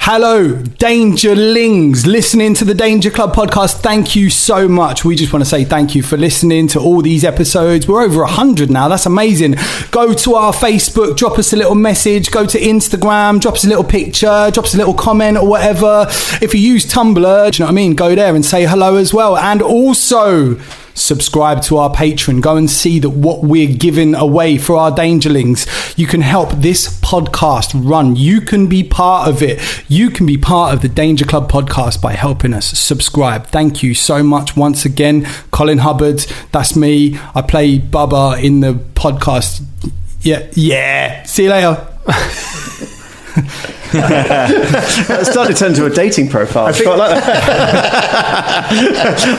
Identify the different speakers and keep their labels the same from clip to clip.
Speaker 1: Hello, Dangerlings, listening to the Danger Club podcast. Thank you so much. We just want to say thank you for listening to all these episodes. We're over 100 now. That's amazing. Go to our Facebook, drop us a little message. Go to Instagram, drop us a little picture, drop us a little comment or whatever. If you use Tumblr, do you know what I mean? Go there and say hello as well. And also, subscribe to our Patreon. Go and see that what we're giving away for our Dangerlings. You can help this podcast run. You can be part of it. You can be part of the Danger Club podcast by helping us subscribe. Thank you so much once again. Colin Hubbard, that's me. I play Bubba in the podcast. Yeah. See you later.
Speaker 2: It started to turn into a dating profile. I quite like that.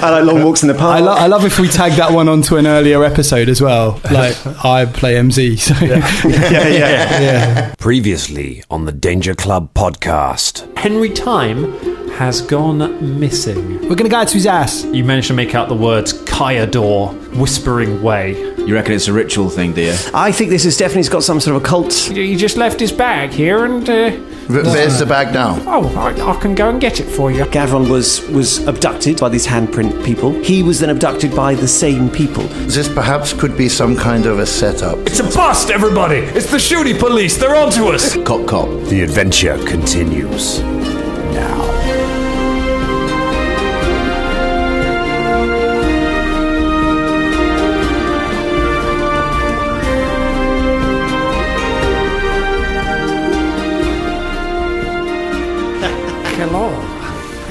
Speaker 2: I like long walks in the park.
Speaker 1: I love if we tag that one onto an earlier episode as well. Like, I play MZ. So. Yeah.
Speaker 3: Previously on the Danger Club podcast.
Speaker 4: Henry Time has gone missing.
Speaker 1: We're going to go to his ass.
Speaker 4: You managed to make out the words Kyador, Whispering Way.
Speaker 5: You reckon it's a ritual thing, do you?
Speaker 2: I think this has definitely got some sort of a cult.
Speaker 4: He just left his bag here and...
Speaker 6: Where's the bag now?
Speaker 4: Oh, I can go and get it for you.
Speaker 2: Gavron was abducted by these handprint people. He was then abducted by the same people.
Speaker 6: This perhaps could be some kind of a setup.
Speaker 4: It's a bust, everybody! It's the Shoony police! They're onto us!
Speaker 5: Cop.
Speaker 3: The adventure continues now.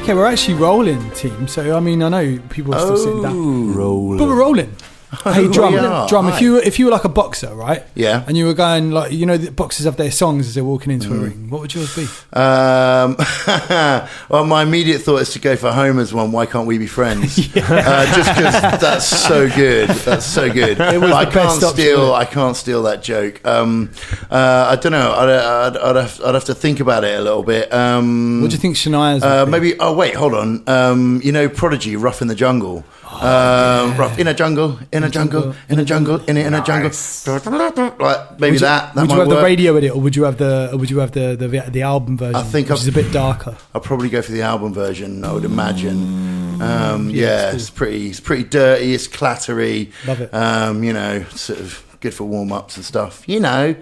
Speaker 1: Okay, we're actually rolling, team. So, I mean, I know people are still sitting down.
Speaker 6: Rolling.
Speaker 1: But we're rolling. Hey, drum.
Speaker 6: Right.
Speaker 1: If you were like a boxer, right?
Speaker 6: Yeah.
Speaker 1: And you were going, like, you know, the boxers have their songs as they're walking into a ring. What would yours be?
Speaker 6: Well, my immediate thought is to go for Homer's one. Why can't we be friends? Just because that's so good. That's so good.
Speaker 1: It was
Speaker 6: I
Speaker 1: the best
Speaker 6: can't steal that joke. I don't know. I'd have to think about it a little bit.
Speaker 1: What do you think Shania's would be?
Speaker 6: Maybe. Oh wait, hold on. You know, Prodigy, Rough in the Jungle. Rough in a jungle, in a jungle, in a jungle, in a jungle. Like maybe that.
Speaker 1: Would you have the radio edit, or would you have the album version?
Speaker 6: I think
Speaker 1: which is a bit darker.
Speaker 6: I'll probably go for the album version. I would imagine. It's pretty dirty. It's clattery.
Speaker 1: Love it.
Speaker 6: You know, sort of good for warm ups and stuff. You know,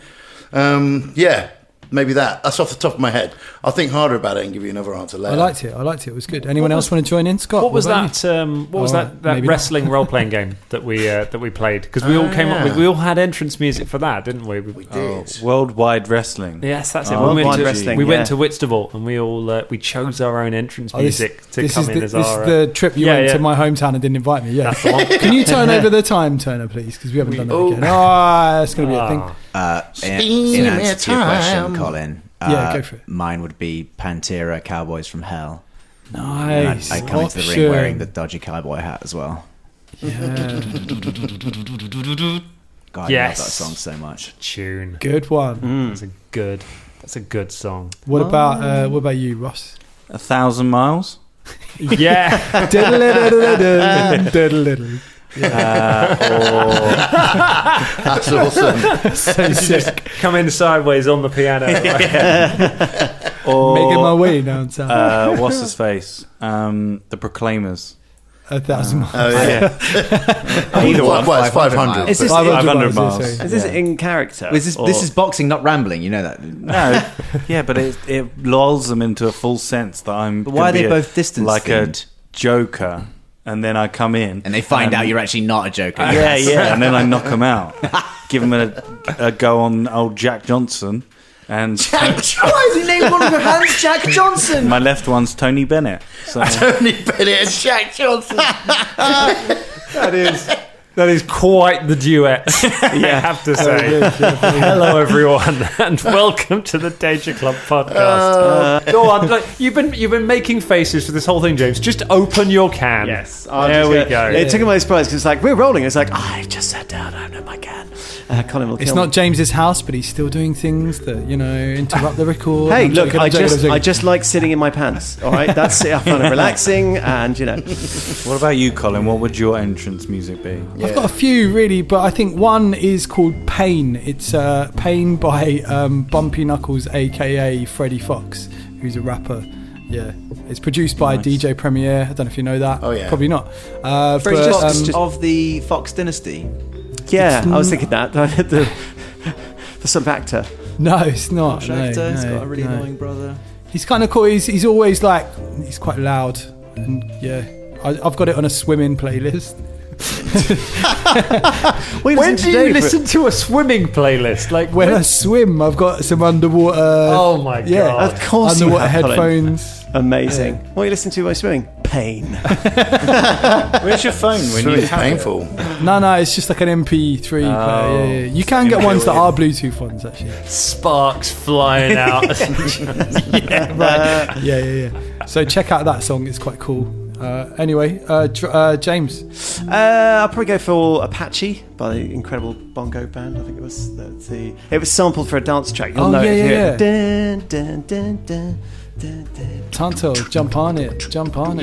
Speaker 6: maybe that. That's off the top of my head. I'll think harder about it and give you another answer later.
Speaker 1: I liked it. It was good. Anyone else want to join in, Scott?
Speaker 4: What was that? What was that wrestling role playing game that we played? Because we all came up with. We all had entrance music for that, didn't we?
Speaker 6: We did.
Speaker 7: Worldwide Wrestling.
Speaker 4: Yes, that's it.
Speaker 2: Worldwide Wrestling.
Speaker 4: We went to Whitstable and we all we chose our own entrance music to come in as our.
Speaker 1: This is the trip you went to my hometown and didn't invite me. Yeah.
Speaker 4: That's the one.
Speaker 1: Can you turn over the time, Turner, please? Because we haven't done that again. Oh, it's going to be a thing.
Speaker 5: In answer to your question, Colin,
Speaker 1: go for it.
Speaker 5: Mine would be Pantera, Cowboys from Hell.
Speaker 1: Nice.
Speaker 5: I'd come into the ring wearing the dodgy cowboy hat as well.
Speaker 1: Yeah.
Speaker 5: God, I love that song so much.
Speaker 4: Tune.
Speaker 1: Good one.
Speaker 4: That's a good song.
Speaker 1: What about you, Ross?
Speaker 7: 1,000 Miles.
Speaker 4: Yeah.
Speaker 6: That's awesome.
Speaker 1: So sick.
Speaker 4: Come in sideways on the piano.
Speaker 7: Or
Speaker 1: making my way downtown.
Speaker 7: What's his face? The Proclaimers.
Speaker 1: 1,000 miles.
Speaker 6: Oh yeah.
Speaker 5: Either one.
Speaker 6: Well, it's 500.
Speaker 2: Is this
Speaker 7: 500 miles.
Speaker 2: Is this in character?
Speaker 5: This is boxing, not rambling. You know that.
Speaker 7: No, yeah, but it lulls them into a full sense that I'm.
Speaker 5: But why are they both distance
Speaker 7: like
Speaker 5: themed?
Speaker 7: a joker? And then I come in,
Speaker 5: and they find out you're actually not a joker.
Speaker 7: Yeah, and then I knock them out, give them a go on old Jack Johnson, and
Speaker 5: why has he named one of your hands Jack Johnson?
Speaker 7: My left one's Tony Bennett. So.
Speaker 6: Tony Bennett and Jack Johnson.
Speaker 4: That is quite the duet, I have to say. Hello, everyone, and welcome to the Danger Club podcast. Go on, you've been making faces for this whole thing, James. Just open your can.
Speaker 2: Yes.
Speaker 4: There we go.
Speaker 2: It took him by surprise because it's like, we're rolling. It's like, I just sat down. I know my can. Colin will kill
Speaker 1: It's not James's house, but he's still doing things that, you know, interrupt the record.
Speaker 2: Hey, look, I just like sitting in my pants. All right, that's it. I find it relaxing, and you know.
Speaker 7: What about you, Colin? What would your entrance music be?
Speaker 1: I've got a few really, but I think one is called Pain. It's Pain by Bumpy Knuckles, aka Freddie Fox. who's a rapper. Yeah, it's produced by DJ Premier. I don't know if you know that.
Speaker 6: Oh, yeah.
Speaker 1: Probably not.
Speaker 5: Of the Fox dynasty.
Speaker 2: Yeah, I was thinking that. The sort of actor.
Speaker 1: No, it's not.
Speaker 5: He's
Speaker 1: No,
Speaker 5: got a really annoying brother.
Speaker 1: He's kind of cool. He's always like, he's quite loud, and yeah, I've got it on a swimming playlist.
Speaker 4: When do you listen to a swimming playlist? Like
Speaker 1: When I swim, I've got some underwater.
Speaker 4: Oh my god!
Speaker 1: Yeah,
Speaker 2: Of course you
Speaker 1: underwater
Speaker 2: have, Colin.
Speaker 1: headphones.
Speaker 2: Amazing. What are you listening to while swimming? Pain.
Speaker 7: Where's your phone when
Speaker 6: It's
Speaker 7: you
Speaker 6: really
Speaker 7: tap it?
Speaker 6: painful.
Speaker 1: No, it's just like an MP3 player. Yeah. You can get ones that are Bluetooth ones actually.
Speaker 4: Sparks flying out.
Speaker 1: Yeah, right. Yeah. So check out that song; it's quite cool. Anyway, James.
Speaker 2: I'll probably go for Apache by the incredible bongo band. I think it was it was sampled for a dance track. You'll know it.
Speaker 1: yeah.
Speaker 2: Dun, dun, dun, dun, dun, dun.
Speaker 1: Tanto, jump on it.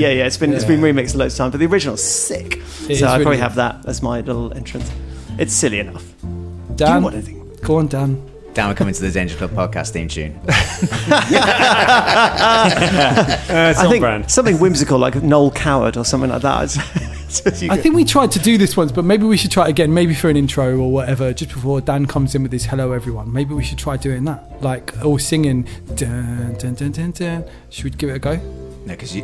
Speaker 2: Yeah, it's been remixed loads of times, but the original's sick.
Speaker 1: It
Speaker 2: So
Speaker 1: is
Speaker 2: I'd
Speaker 1: really
Speaker 2: probably
Speaker 1: good.
Speaker 2: have that as my little entrance. It's silly enough. Do
Speaker 1: Dan,
Speaker 2: you want anything?
Speaker 1: go on, Dan.
Speaker 5: Dan, we're coming to the Danger Club podcast theme tune.
Speaker 4: It's
Speaker 2: I
Speaker 4: on
Speaker 2: think
Speaker 4: brand.
Speaker 2: something whimsical like Noel Coward or something like that.
Speaker 1: I think we tried to do this once, but maybe we should try it again, maybe for an intro or whatever, just before Dan comes in with his hello everyone. Maybe we should try doing that, like all singing dun, dun, dun, dun, dun. Should we give it a go?
Speaker 5: No, because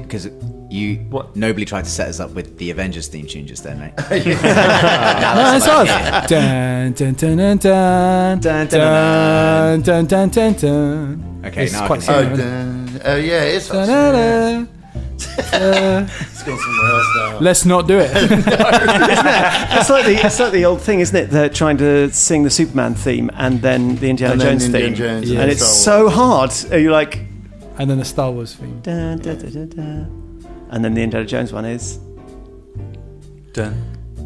Speaker 5: you nobly tried to set us up with the Avengers theme tune just then, mate.
Speaker 1: No, that's us. Dun, dun, dun, dun, dun, dun, dun, dun, dun, dun, dun.
Speaker 5: Okay,
Speaker 1: It's
Speaker 5: now I
Speaker 1: quite
Speaker 5: can hear
Speaker 1: similar,
Speaker 5: it.
Speaker 1: isn't it?
Speaker 6: Yeah, it is.
Speaker 1: Dun, dun, dun.
Speaker 6: It's gone somewhere else now.
Speaker 1: Let's not do it.
Speaker 2: It's like the old thing, isn't it? They're trying to sing the Superman theme and then the Indiana
Speaker 6: And then
Speaker 2: Jones
Speaker 6: Indiana
Speaker 2: theme,
Speaker 6: Jones
Speaker 1: and
Speaker 2: and it's
Speaker 6: Star
Speaker 2: so hard. And you're like,
Speaker 1: And then the Star Wars theme.
Speaker 2: da, da, da, da, da. And then the Indiana Jones one is
Speaker 7: Dun,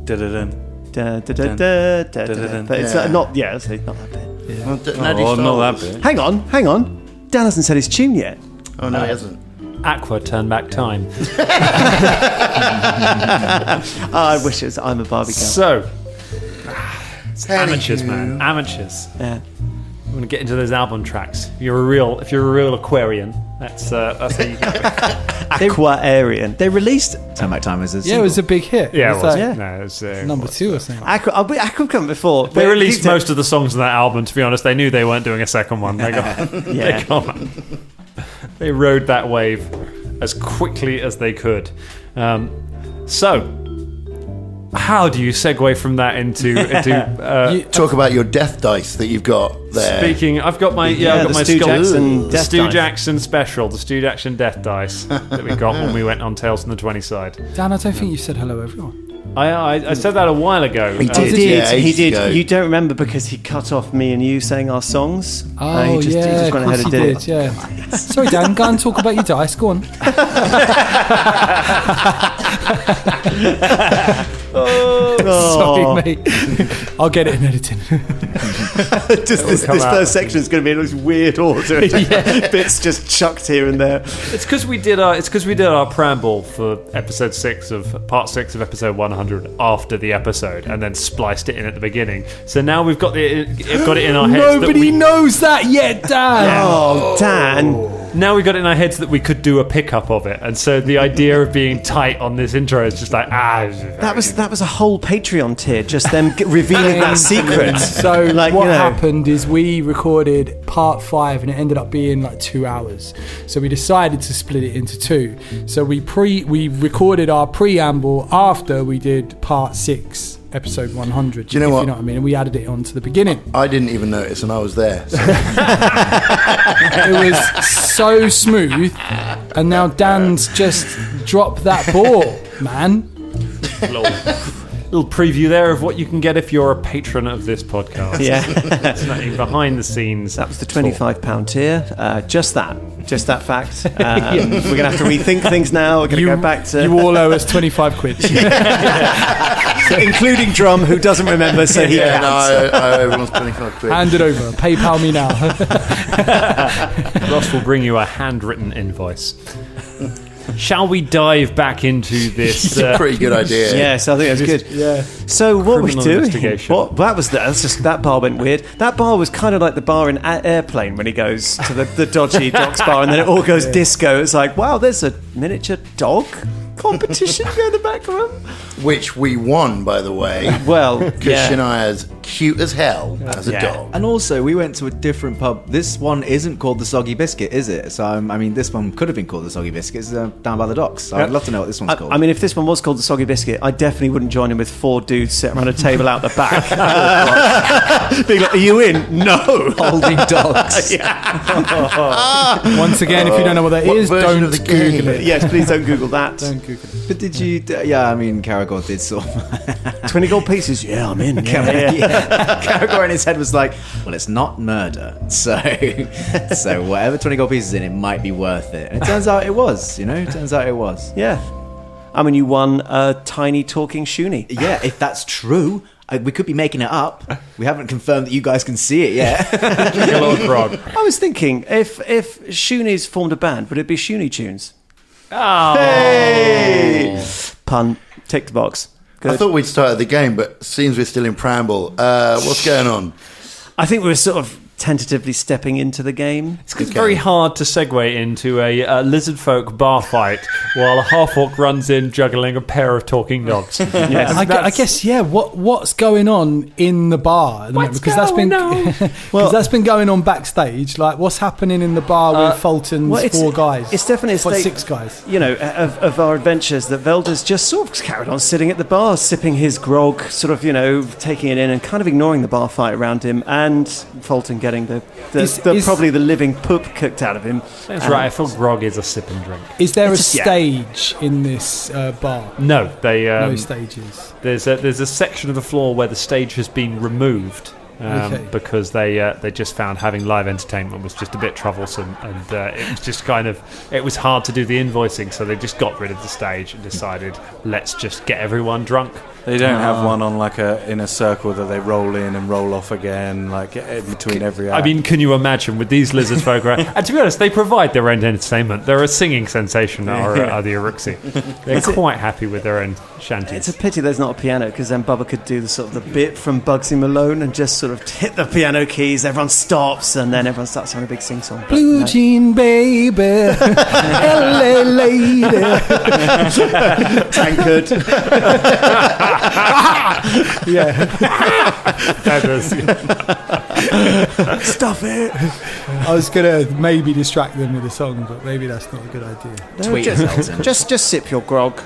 Speaker 7: dun, dun, dun.
Speaker 2: da, da, da, da, da, da, da. But it's
Speaker 6: Yeah.
Speaker 2: not. Yeah, it's not that bit.
Speaker 6: Well,
Speaker 7: Oh, not that bit.
Speaker 2: Hang on. Dan hasn't said his tune yet.
Speaker 6: Oh no, he hasn't.
Speaker 4: Aqua, turn back time.
Speaker 2: I wish it was I'm a Barbie girl.
Speaker 4: So, amateurs, man, amateurs.
Speaker 2: Yeah.
Speaker 4: I'm gonna get into those album tracks. If you're a real Aquarian, that's how you do it.
Speaker 2: Aquarian. They released
Speaker 5: Turn Back Time was a
Speaker 1: Yeah, it was a big hit.
Speaker 4: Yeah, it was.
Speaker 1: like
Speaker 4: No, it was
Speaker 1: number 2 or something.
Speaker 2: Aqua come before.
Speaker 4: They released most of the songs on that album. To be honest, they knew they weren't doing a second one. They
Speaker 2: Yeah.
Speaker 4: they rode that wave as quickly as they could. So, how do you segue from that into
Speaker 6: Talk about your death dice that you've got there.
Speaker 4: speaking? I've got my
Speaker 2: Yeah,
Speaker 4: I've got
Speaker 2: the
Speaker 4: my
Speaker 2: Stu Jackson
Speaker 4: the
Speaker 2: death
Speaker 4: Stu
Speaker 2: dice.
Speaker 4: Jackson special, the Stu Jackson death dice that we got when we went on Tales from the 20 side.
Speaker 1: Dan, I don't think you said hello everyone.
Speaker 4: I said that a while ago.
Speaker 6: He did.
Speaker 2: He
Speaker 6: Yeah,
Speaker 2: did. He
Speaker 6: ages
Speaker 2: did.
Speaker 6: ago.
Speaker 2: You don't remember because he cut off me and you saying our songs.
Speaker 1: Oh,
Speaker 2: he just
Speaker 1: of
Speaker 2: went
Speaker 1: course
Speaker 2: ahead and
Speaker 1: he
Speaker 2: did
Speaker 1: did, yeah. Sorry, Dan, go and talk about your dice. Go on. Sorry, mate. I'll get it in editing.
Speaker 2: Just this first section is going to be in this weird order. Bits just chucked here and there.
Speaker 4: It's because we did our preamble for episode 6 of part 6 of episode 100 after the episode, and then spliced it in at the beginning. So now we've got it in our heads.
Speaker 1: Nobody knows that yet, Dan.
Speaker 2: Oh, Dan.
Speaker 4: Now we got it in our heads that we could do a pickup of it, and so the idea of being tight on this intro is just like
Speaker 2: That was a whole Patreon tier, just them revealing that secret.
Speaker 1: So
Speaker 2: Like,
Speaker 1: what
Speaker 2: you know.
Speaker 1: happened is we recorded part 5 and it ended up being like 2 hours. So we decided to split it into 2. So we recorded our preamble after we did part 6, episode 100.
Speaker 6: Do you know
Speaker 1: if
Speaker 6: what?
Speaker 1: You know what I mean? And we added it on to the beginning.
Speaker 6: I didn't even notice, and I was there. So.
Speaker 1: It was so smooth, and now Dan's just dropped that ball, man.
Speaker 4: little preview there of what you can get if you're a patron of this podcast.
Speaker 2: Yeah.
Speaker 4: It's nothing behind the scenes.
Speaker 2: That was the £25 tier. Just that fact. We're going to have to rethink things now. We're going to go back to...
Speaker 1: You all owe us 25 quid.
Speaker 2: including Drum, who doesn't remember, so he
Speaker 6: Yeah, no,
Speaker 2: counts.
Speaker 6: I owe everyone's 25 quid.
Speaker 1: Hand it over. PayPal me now.
Speaker 4: Ross will bring you a handwritten invoice. Shall we dive back into this?
Speaker 6: It's a pretty good idea.
Speaker 2: Yes, I think that's good.
Speaker 1: Yeah.
Speaker 2: So what we
Speaker 4: Criminal
Speaker 2: doing?
Speaker 4: investigation.
Speaker 2: What that bar went weird. That bar was kind of like the bar in Airplane when he goes to the dodgy docks bar, and then it all goes disco. It's like, wow, there's a miniature dog competition going in the background.
Speaker 6: Which we won, by the way.
Speaker 2: Well,
Speaker 6: Because
Speaker 2: yeah.
Speaker 6: Shania's cute as hell as a dog.
Speaker 5: And also, we went to a different pub. This one isn't called the Soggy Biscuit, is it? So, I mean, this one could have been called the Soggy Biscuit. It's down by the docks. So I'd love to know what this one's called.
Speaker 2: I mean, if this one was called the Soggy Biscuit, I definitely wouldn't join in with 4 dudes sitting around a table out the back. Being like, are you in? No.
Speaker 5: Holding dogs.
Speaker 1: Once again, if you don't know what that
Speaker 6: What
Speaker 1: is,
Speaker 6: version
Speaker 1: don't
Speaker 6: of the
Speaker 1: Google
Speaker 6: game?
Speaker 1: it.
Speaker 2: Yes, please don't Google that.
Speaker 1: Don't Google it.
Speaker 5: But did you... Yeah, I mean, Caragor did sort of...
Speaker 2: 20 gold pieces? Yeah, I'm in. Yeah.
Speaker 5: Caragor in his head was like, well, it's not murder. So whatever 20 gold pieces in, it might be worth it. And it turns out it was, It turns out it was.
Speaker 2: Yeah. I mean, you won a tiny talking Shoony.
Speaker 5: Yeah, if that's true... we could be making it up. We haven't confirmed that you guys can see it yet.
Speaker 4: Hello, Grog.
Speaker 2: I was thinking, if Shoonies formed a band, would it be Shoony Tunes?
Speaker 4: Oh.
Speaker 2: Hey! Pun. Tick the box. Good.
Speaker 6: I thought we'd started the game, but seems we're still in preamble. What's going on?
Speaker 2: I think we're sort of tentatively stepping into the game.
Speaker 4: It's very hard to segue into a lizard folk bar fight while a half-orc runs in juggling a pair of talking dogs.
Speaker 2: Yes.
Speaker 1: I guess, yeah. What's going on in the bar at the moment? Because that's been that's been going on backstage. Like, what's happening in the bar with Fulton's 4 guys?
Speaker 2: It's definitely a state,
Speaker 1: 6 guys.
Speaker 2: Of our adventures that Velda's just sort of carried on sitting at the bar, sipping his grog, sort of, taking it in and kind of ignoring the bar fight around him, and Fulton getting probably the living poop cooked out of him.
Speaker 4: That's right. I feel grog is a sip and drink.
Speaker 1: Is there a stage in this bar?
Speaker 4: No,
Speaker 1: No stages.
Speaker 4: There's a section of the floor where the stage has been removed. Because they just found having live entertainment was just a bit troublesome, and it was just it was hard to do the invoicing, so they just got rid of the stage and decided, let's just get everyone drunk.
Speaker 7: They don't have one on in a circle that they roll in and roll off again, like in between every act.
Speaker 4: I mean, can you imagine with these lizard folk around? And to be honest, they provide their own entertainment. They're a singing sensation, are the Iruxi. They're quite happy with their own shanties.
Speaker 2: It's a pity there's not a piano, because then Bubba could do the bit from Bugsy Malone and just sort of hit the piano keys, everyone stops, and then everyone starts having a big sing-song.
Speaker 1: Blue jean baby, LA lady.
Speaker 2: Tankard.
Speaker 1: Yeah.
Speaker 2: Stop it.
Speaker 1: I was going to maybe distract them with a song, but maybe that's not a good idea.
Speaker 5: Tweet Felton.
Speaker 2: Just sip your grog.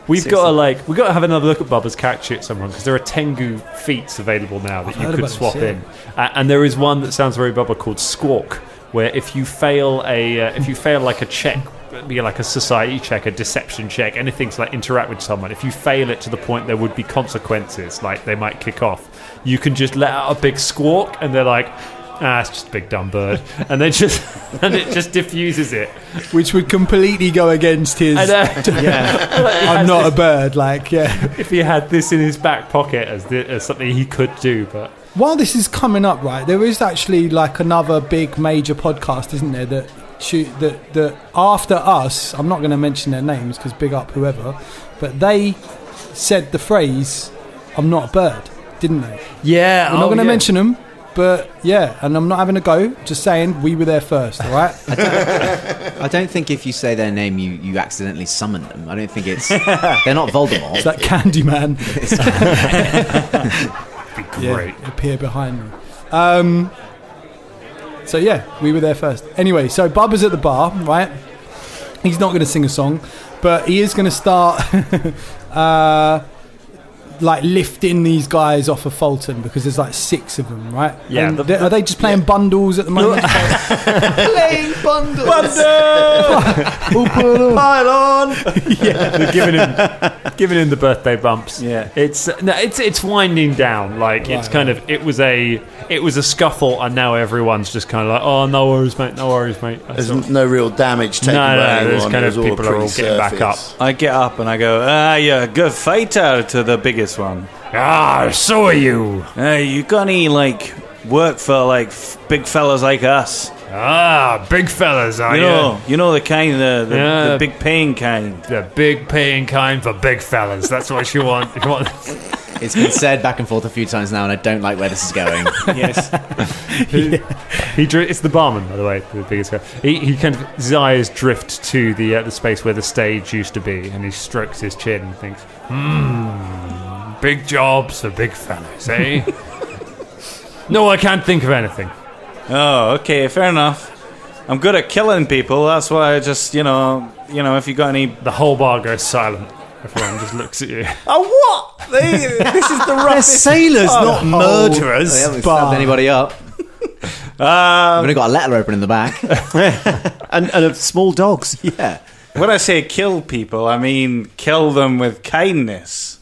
Speaker 4: We've got to have another look at Bubba's character sheet at some point, because there are Tengu feats available now that you could swap in, and there is one that sounds very Bubba called Squawk, where if you fail like a check, be like a society check, a deception check, anything to like interact with someone, if you fail it to the point there would be consequences, like they might kick off, you can just let out a big squawk, and they're like, it's just a big dumb bird, and it just diffuses it,
Speaker 1: which would completely go against his I'm not a bird,
Speaker 4: if he had this in his back pocket as something he could do. But
Speaker 1: while this is coming up, right, there is actually like another big major podcast, isn't there, that after us, I'm not going to mention their names because big up whoever, but they said the phrase "I'm not a bird," didn't they?
Speaker 4: Yeah,
Speaker 1: we're not going to mention them. But yeah, and I'm not having a go, just saying we were there first, all right?
Speaker 5: I don't think if you say their name, you accidentally summon them. I don't think they're not Voldemort.
Speaker 1: It's like Candyman.
Speaker 4: Be great.
Speaker 1: Yeah, appear behind me. So yeah, we were there first. Anyway, so Bubba's at the bar, right? He's not going to sing a song, but he is going to start like lifting these guys off of Fulton, because there's like 6 of them, right?
Speaker 4: Yeah.
Speaker 1: And are they just playing bundles at the moment?
Speaker 5: Playing bundles.
Speaker 7: Pile on.
Speaker 4: Yeah, they're giving him the birthday bumps.
Speaker 2: Yeah,
Speaker 4: it's winding down. Like it's kind of it was a scuffle, and now everyone's just kind of like, oh, no worries, mate.
Speaker 6: There's no real damage taken by anyone.
Speaker 4: There's kind of people are all getting back up.
Speaker 7: I get up and I go, you're a good fighter, to the biggest one.
Speaker 4: So are you.
Speaker 7: You got any work for big fellas like us?
Speaker 4: Ah, big fellas, are you?
Speaker 7: You know the kind, the big paying kind.
Speaker 4: The big paying kind for big fellas. That's what you want.
Speaker 5: It's been said back and forth a few times now, and I don't like where this is going.
Speaker 2: Yes.
Speaker 4: It's the barman, by the way, the biggest guy. He kind of, his eyes drift to the space where the stage used to be, and he strokes his chin and thinks, big jobs for big fellas, eh? No, I can't think of anything.
Speaker 7: Oh, okay, fair enough. I'm good at killing people. That's why I just, if you got any...
Speaker 4: The whole bar goes silent. Everyone just looks at you.
Speaker 7: Oh, what? This is the
Speaker 2: They're sailors, not murderers.
Speaker 5: They haven't stabbed anybody up. I've only got a letter open in the back.
Speaker 2: and of small dogs.
Speaker 5: Yeah.
Speaker 7: When I say kill people, I mean kill them with kindness.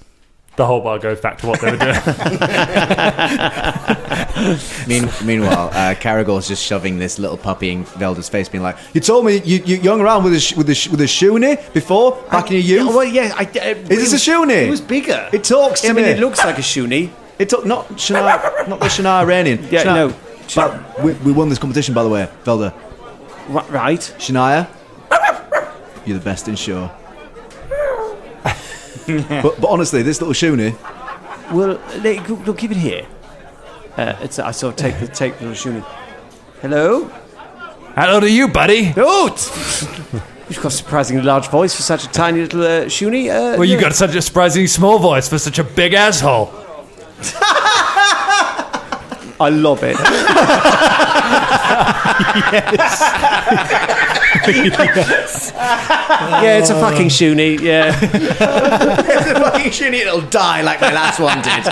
Speaker 4: The whole bar goes back to what they were doing.
Speaker 5: Meanwhile, Caragor's just shoving this little puppy in Velda's face, being like, "You told me you hung around with a Shoony before back in your youth.
Speaker 2: Well, yeah.
Speaker 5: Is this a Shoony?
Speaker 2: It was bigger.
Speaker 5: It talks to me.
Speaker 2: I mean, it looks like a Shoony.
Speaker 5: Not the Shania Iranian.
Speaker 2: Yeah, no.
Speaker 5: But we won this competition, by the way, Velda.
Speaker 2: Right.
Speaker 5: Shania, you're the best in show. but honestly, this little Shoony.
Speaker 2: Well, look, keep it here. I sort of take the little Shoony. Hello?
Speaker 4: Hello to you, buddy.
Speaker 2: Oh! You've got a surprisingly large voice for such a tiny little Shoony.
Speaker 4: Well, you got such a surprisingly small voice for such a big asshole.
Speaker 2: I love it. Yes. Yeah, it's a fucking Shoony, yeah.
Speaker 5: It's a fucking Shoony, it'll die like my last one did.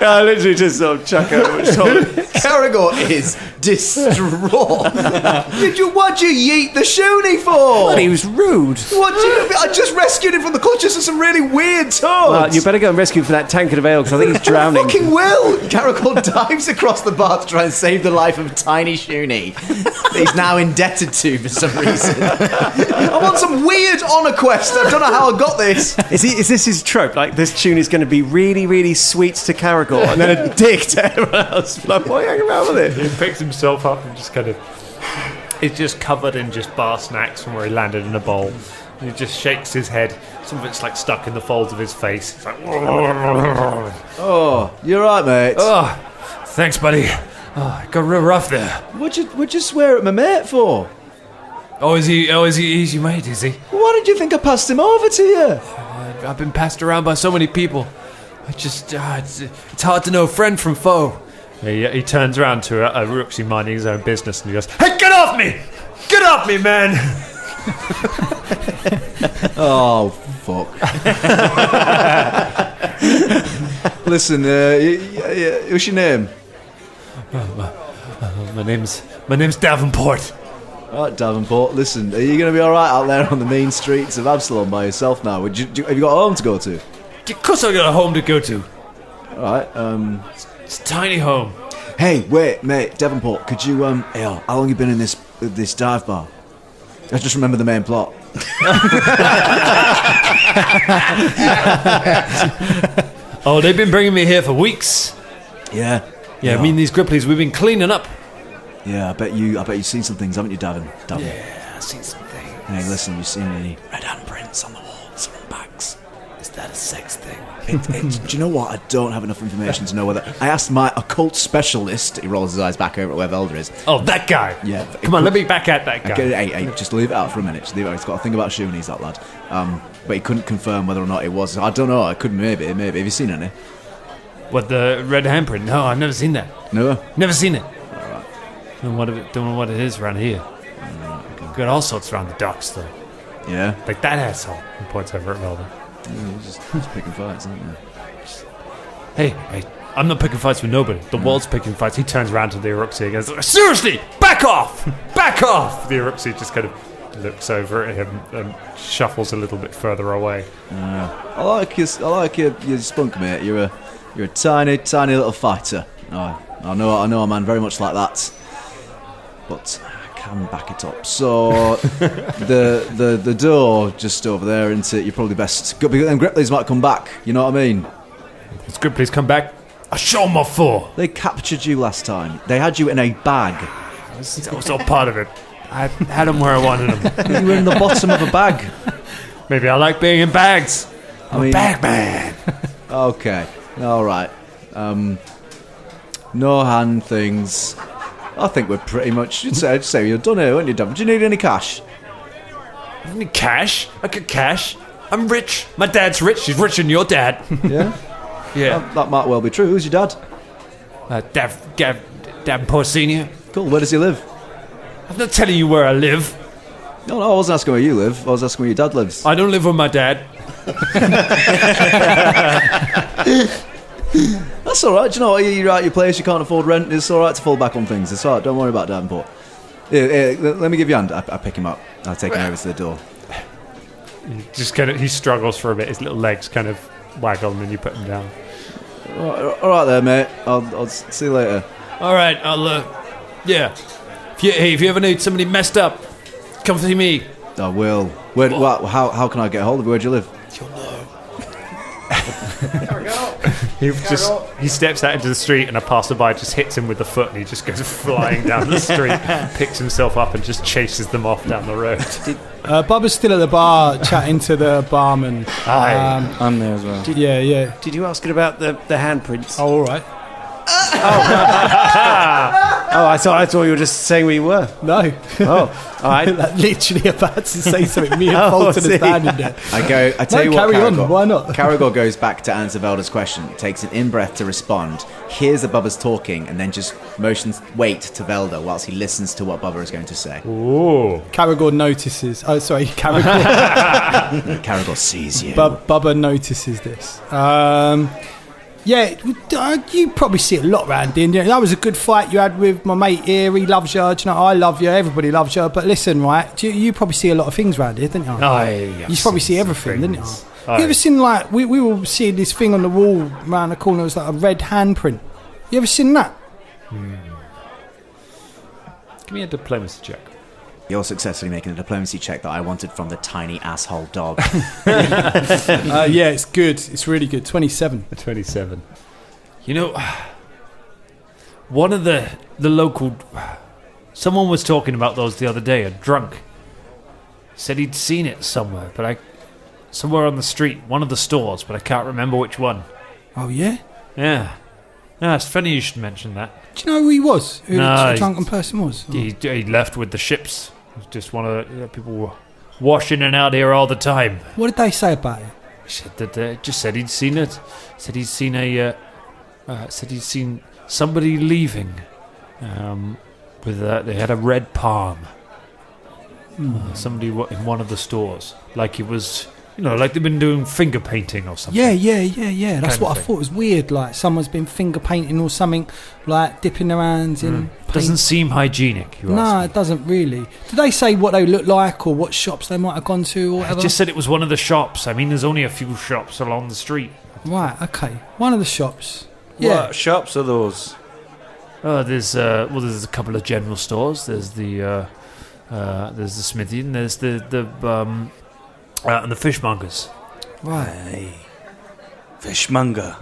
Speaker 2: I literally just sort of chuck over his shoulder.
Speaker 5: Caragor is distraught. What'd you yeet the Shoony for?
Speaker 2: Well, he was rude.
Speaker 5: I just rescued him from the clutches of some really weird toads.
Speaker 2: Well, you better go and rescue him from that tankard of ale, because I think he's drowning.
Speaker 5: I fucking will. Caragor dives across the bar to try and save the life of tiny Shoony that he's now indebted to for some reason. I'm on some weird honour quest. I don't know how I got this.
Speaker 2: Is this his trope? Like, this Shoony's going to be really, really sweet to Caragor and then a dick to everyone else. Like, why are you hanging around with it?
Speaker 4: He picks himself up and just kind of... He's just covered in just bar snacks from where he landed in a bowl. And he just shakes his head. Some of it's like stuck in the folds of his face. It's like...
Speaker 5: Oh, you're right, mate.
Speaker 4: Oh, thanks, buddy. Oh, it got real rough there.
Speaker 5: What'd you swear at my mate for?
Speaker 4: He's your mate, is he?
Speaker 5: Why did you think I passed him over to you?
Speaker 4: I've been passed around by so many people. It's hard to know friend from foe. He turns around to Iruxi minding his own business and he goes, "Hey, get off me! Get off me, man!"
Speaker 5: Oh, fuck. Listen, what's your name?
Speaker 4: My name's Davenport.
Speaker 5: Alright, Davenport, listen, are you going to be alright out there on the mean streets of Absalom by yourself now? Have you got a home to go to?
Speaker 4: Of course I got a home to go to.
Speaker 5: Alright,
Speaker 4: It's a tiny home.
Speaker 5: Hey, wait, mate, Davenport, could you, how long you been in this dive bar? I just remember the main plot.
Speaker 4: Oh, they've been bringing me here for weeks.
Speaker 5: Yeah.
Speaker 4: Yeah, I mean, these Gripplies, we've been cleaning up.
Speaker 5: Yeah, I bet you've seen some things, haven't you, Davin?
Speaker 4: Yeah, I've seen some things.
Speaker 5: Hey, listen, you seen any red handprints on the walls or on bags?
Speaker 4: Is that a sex thing?
Speaker 5: Do you know what? I don't have enough information to know whether... I asked my occult specialist. He rolls his eyes back over at where Velda is.
Speaker 4: Oh, that guy.
Speaker 5: Yeah.
Speaker 4: Come on, let me back at that guy.
Speaker 5: Okay, hey, just leave it out for a minute. Just leave it out. He's got a thing about Shoonies, that lad. But he couldn't confirm whether or not it was... I don't know. I could maybe. Have you seen any?
Speaker 4: What, the red handprint? No, I've never seen that.
Speaker 5: No?
Speaker 4: Never seen it. Don't know what it is around here. Got all sorts around the docks, though.
Speaker 5: Yeah?
Speaker 4: Like that asshole. He points over at Velda.
Speaker 5: Yeah, just picking fights, aren't you?
Speaker 4: Hey, I'm not picking fights with nobody. The world's picking fights. He turns around to the Iruxi and goes, "Seriously, back off! Back off!" The Iruxi just kind of looks over at him and shuffles a little bit further away.
Speaker 5: I like your spunk, mate. You're a tiny little fighter. I know a man very much like that. But I can back it up. So the door just over there, isn't it? You're probably best. Because them Gripplies might come back. You know what I mean?
Speaker 4: If Gripplies come back, I'll show them what for.
Speaker 5: They captured you last time. They had you in a bag.
Speaker 4: That was all part of it. I had them where I wanted them.
Speaker 5: You were in the bottom of a bag.
Speaker 4: Maybe I like being in bags. I'm a bag man.
Speaker 5: Okay, all right. No hand things. I think we're pretty much. You'd say you're done here, wouldn't you, Dav? Do you need any cash?
Speaker 4: Any cash? I got cash. I'm rich. My dad's rich. He's richer than your dad.
Speaker 5: Yeah?
Speaker 4: Yeah.
Speaker 5: That might well be true. Who's your dad?
Speaker 4: Davenport Senior.
Speaker 5: Cool, where does he live?
Speaker 4: I'm not telling you where I live.
Speaker 5: No, I wasn't asking where you live. I was asking where your dad lives.
Speaker 4: I don't live with my dad.
Speaker 5: That's all right. Do you know what? You're at your place, you can't afford rent. It's all right to fall back on things. It's all right. Don't worry about Davenport. Here, let me give you a hand. I pick him up. I'll take him over to the door.
Speaker 4: He struggles for a bit. His little legs kind of waggle, and then you put him down.
Speaker 5: All right there, mate. I'll see you later.
Speaker 4: All right, yeah. If you ever need somebody messed up, come see me.
Speaker 5: I will. How can I get hold of you? Where do you live?
Speaker 4: You'll know. He steps out into the street and a passerby just hits him with the foot and he just goes flying down the street, picks himself up and just chases them off down the road.
Speaker 1: Bubba's still at the bar chatting to the barman.
Speaker 7: I'm there as well.
Speaker 2: Did you ask it about the handprints?
Speaker 1: Oh, all right.
Speaker 2: I thought you were just saying where you were.
Speaker 1: No.
Speaker 2: Oh, all right.
Speaker 1: Literally about to say something. Me and Fulton are standing there.
Speaker 5: I tell you what,
Speaker 1: carry on. Why not?
Speaker 5: Caragor goes back to answer Velda's question, takes an in-breath to respond, hears that Bubba's talking, and then just motions wait to Velda whilst he listens to what Bubba is going to say.
Speaker 4: Ooh.
Speaker 1: Caragor notices. Oh, sorry, Caragor.
Speaker 5: Caragor sees you.
Speaker 1: Bubba notices this. Yeah, you probably see it a lot around here. That was a good fight you had with my mate here. He loves you. You know, I love you. Everybody loves you. But listen, right? You probably see a lot of things around here, didn't you? You probably see everything, didn't you? You ever seen, like, we were seeing this thing on the wall around the corner. It was like a red handprint. You ever seen that?
Speaker 4: Give me a diplomacy check.
Speaker 5: You're successfully making a diplomacy check that I wanted from the tiny asshole dog.
Speaker 1: Yeah, it's good. It's really good. 27.
Speaker 4: 27. You know, one of the local... Someone was talking about those the other day, a drunk. Said he'd seen it somewhere, somewhere on the street, one of the stores, but I can't remember which one.
Speaker 1: Oh, yeah?
Speaker 4: Yeah. No, it's funny you should mention that.
Speaker 1: Do you know who he was? Who the drunken person was? Oh.
Speaker 4: He left with the ships. He was just one of the people who wash in and out here all the time.
Speaker 1: What did they say about it?
Speaker 4: He said that just said he'd seen it. Said he'd seen said he'd seen somebody leaving. With they had a red palm. Somebody in one of the stores, like it was. You know, like they've been doing finger painting or something.
Speaker 1: Yeah. That's what I thought was weird. Like someone's been finger painting or something, like dipping their hands in paint.
Speaker 4: Doesn't seem hygienic,
Speaker 1: No, it doesn't really. Did they say what they look like or what shops they might have gone to or whatever?
Speaker 4: I just said it was one of the shops. I mean, there's only a few shops along the street.
Speaker 1: Right, okay. One of the shops. Yeah.
Speaker 7: What shops are those?
Speaker 4: There's a couple of general stores. There's the smithy and there's and the fishmongers.
Speaker 1: Right.
Speaker 7: Hey. Fishmonger.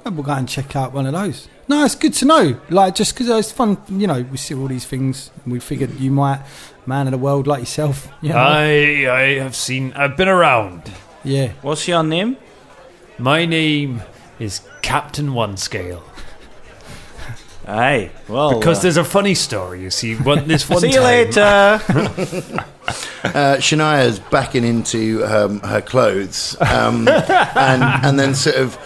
Speaker 1: We'll go and check out one of those. No, it's good to know. Like, just because it's fun, you know, we see all these things and we figured you might, man of the world like yourself. You know?
Speaker 4: I've been around.
Speaker 1: Yeah.
Speaker 7: What's your name?
Speaker 4: My name is Captain One Scale.
Speaker 7: Aye, well...
Speaker 4: Because there's a funny story, you see. This one
Speaker 7: See you later!
Speaker 6: Shania's backing into her clothes and then sort of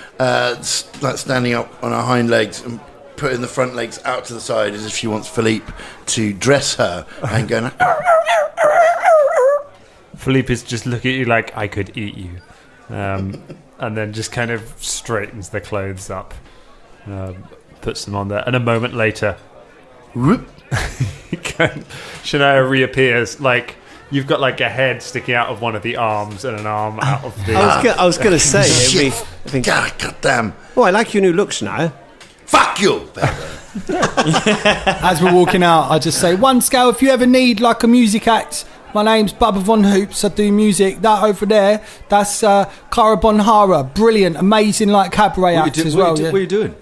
Speaker 6: like standing up on her hind legs and putting the front legs out to the side as if she wants Philippe to dress her and going...
Speaker 4: Philippe is just looking at you like, I could eat you. And then just kind of straightens the clothes up. Puts them on there, and a moment later, Shania reappears. Like you've got like a head sticking out of one of the arms and an arm out of the.
Speaker 2: I was going to say,
Speaker 6: God damn!
Speaker 2: Oh, I like your new look, Shania.
Speaker 6: Fuck you!
Speaker 1: As we're walking out, I just say, One Scale, if you ever need like a music act, my name's Bubba Von Hoops. I do music. That over there, that's Cara Bonhara. Brilliant, amazing, like cabaret act as well.
Speaker 5: What are you doing?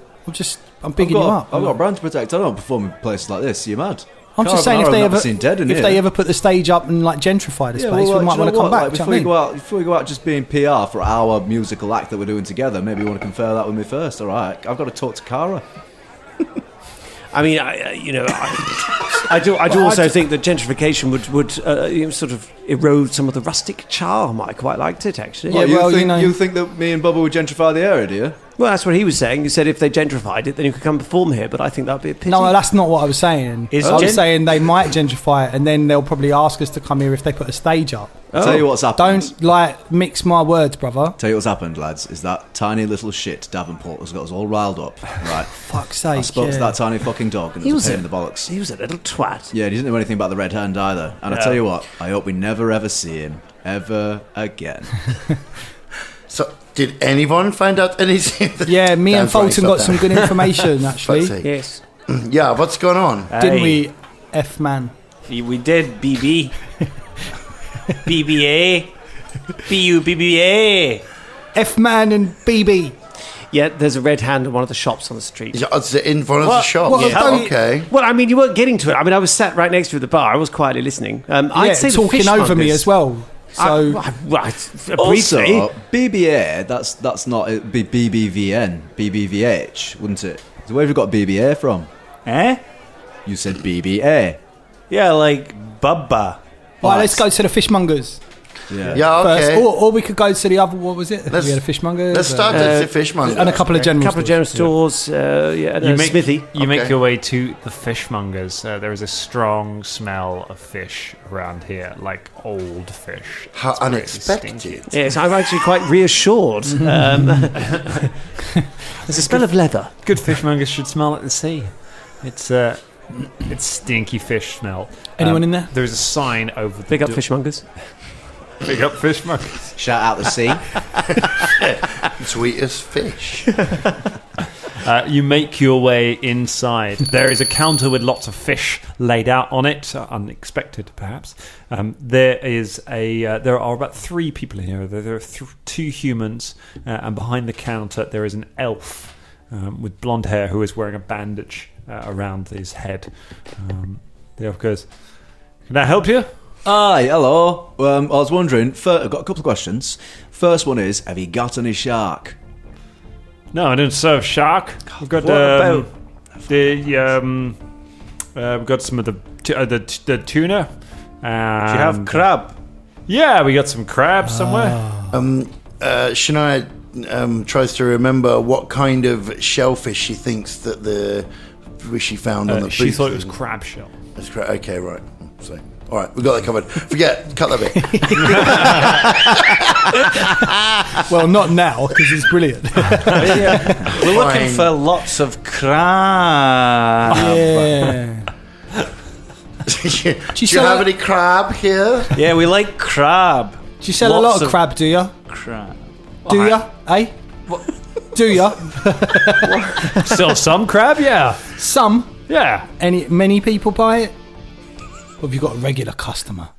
Speaker 1: I'm bigging you up.
Speaker 5: I've got a brand to protect. I don't perform in places like this. Are you mad?
Speaker 1: I'm just saying if
Speaker 5: Dead
Speaker 1: they ever put the stage up and like gentrify the space, we might want to come back.
Speaker 5: Before we go out just being PR for our musical act that we're doing together, maybe you want to confer that with me first. All right, I've got to talk to Cara.
Speaker 2: I mean, I do also think that gentrification would sort of erode some of the rustic charm. I quite liked it, actually.
Speaker 5: Yeah, you think that me and Bubba would gentrify the area, do you?
Speaker 2: Well, that's what he was saying. He said if they gentrified it, then you could come perform here, but I think that would be a pity.
Speaker 1: No, that's not what I was saying. I was saying they might gentrify it, and then they'll probably ask us to come here if they put a stage up.
Speaker 5: Tell you what's happened.
Speaker 1: Don't, mix my words, brother.
Speaker 5: Tell you what's happened, lads, is that tiny little shit Davenport has got us all riled up. Right.
Speaker 1: Fuck's sake,
Speaker 5: I spoke to that tiny fucking dog, and it was a pain in the bollocks.
Speaker 2: He was a little twat.
Speaker 5: Yeah, he didn't know anything about the Red Hand either. And I tell you what, I hope we never ever see him ever again.
Speaker 6: So, did anyone find out anything?
Speaker 1: Yeah, me and Fulton got some good information, actually.
Speaker 2: Yes.
Speaker 6: Yeah, what's going on?
Speaker 1: Didn't we, F-man?
Speaker 7: We did, BB. BBA. BUBBA.
Speaker 1: F-man and BB.
Speaker 2: Yeah, there's a red hand in one of the shops on the street.
Speaker 6: Is it in front of the shop? Okay.
Speaker 2: Well, I mean, you weren't getting to it. I mean, I was sat right next to you at the bar. I was quietly listening. I'd say
Speaker 1: talking over me as well. So,
Speaker 5: also, BBA, that's not, it'd be BBVN, BBVH, wouldn't it? So where have you got BBA from?
Speaker 7: Eh?
Speaker 5: You said BBA.
Speaker 7: Yeah, like Bubba.
Speaker 1: Right, let's go to the fishmongers.
Speaker 6: Yeah, okay.
Speaker 1: First. Or we could go to the other, what was it? We had a fishmonger.
Speaker 6: Let's start at the fishmonger.
Speaker 1: And a couple of general
Speaker 2: stores. And a smithy.
Speaker 4: You make your way to the fishmongers. There is a strong smell of fish around here, like old fish.
Speaker 6: How unexpected.
Speaker 2: Yes, I'm actually quite reassured. There's a smell of leather.
Speaker 4: Good fishmongers should smell like the sea. It's stinky fish smell.
Speaker 1: Anyone in there?
Speaker 4: There's a sign over the
Speaker 2: Big up fishmongers.
Speaker 4: Big up fishmongers.
Speaker 5: Shout out the sea.
Speaker 6: Sweetest fish.
Speaker 4: You make your way inside. There is a counter with lots of fish laid out on it, unexpected perhaps. There are about 3 people here. There are 2 humans, and behind the counter there is an elf with blonde hair who is wearing a bandage around his head. The elf goes, "Can I help you?"
Speaker 5: Hi, hello. I was wondering, I've got a couple of questions. First one is, have you got any shark?
Speaker 4: No, I don't serve shark. We've got we've got some of the tuna.
Speaker 7: Do you have crab?
Speaker 4: Yeah, we got some crab somewhere.
Speaker 6: Shania tries to remember what kind of shellfish she thinks that she found on the
Speaker 4: She
Speaker 6: booth.
Speaker 4: thought it was crab shell.
Speaker 6: That's correct. Okay, right. So, all right, we got that covered. Cut that bit.
Speaker 1: Well, not now, because it's brilliant.
Speaker 7: We're looking for lots of crab.
Speaker 1: Yeah.
Speaker 6: Do you have any crab here?
Speaker 7: Yeah, we like crab.
Speaker 1: Do you sell a lot of crab, do you?
Speaker 7: Crab.
Speaker 1: Do you? Eh? Do you?
Speaker 4: Sell some crab, yeah.
Speaker 1: Some?
Speaker 4: Yeah.
Speaker 1: Many people buy it? Or have you got a regular customer?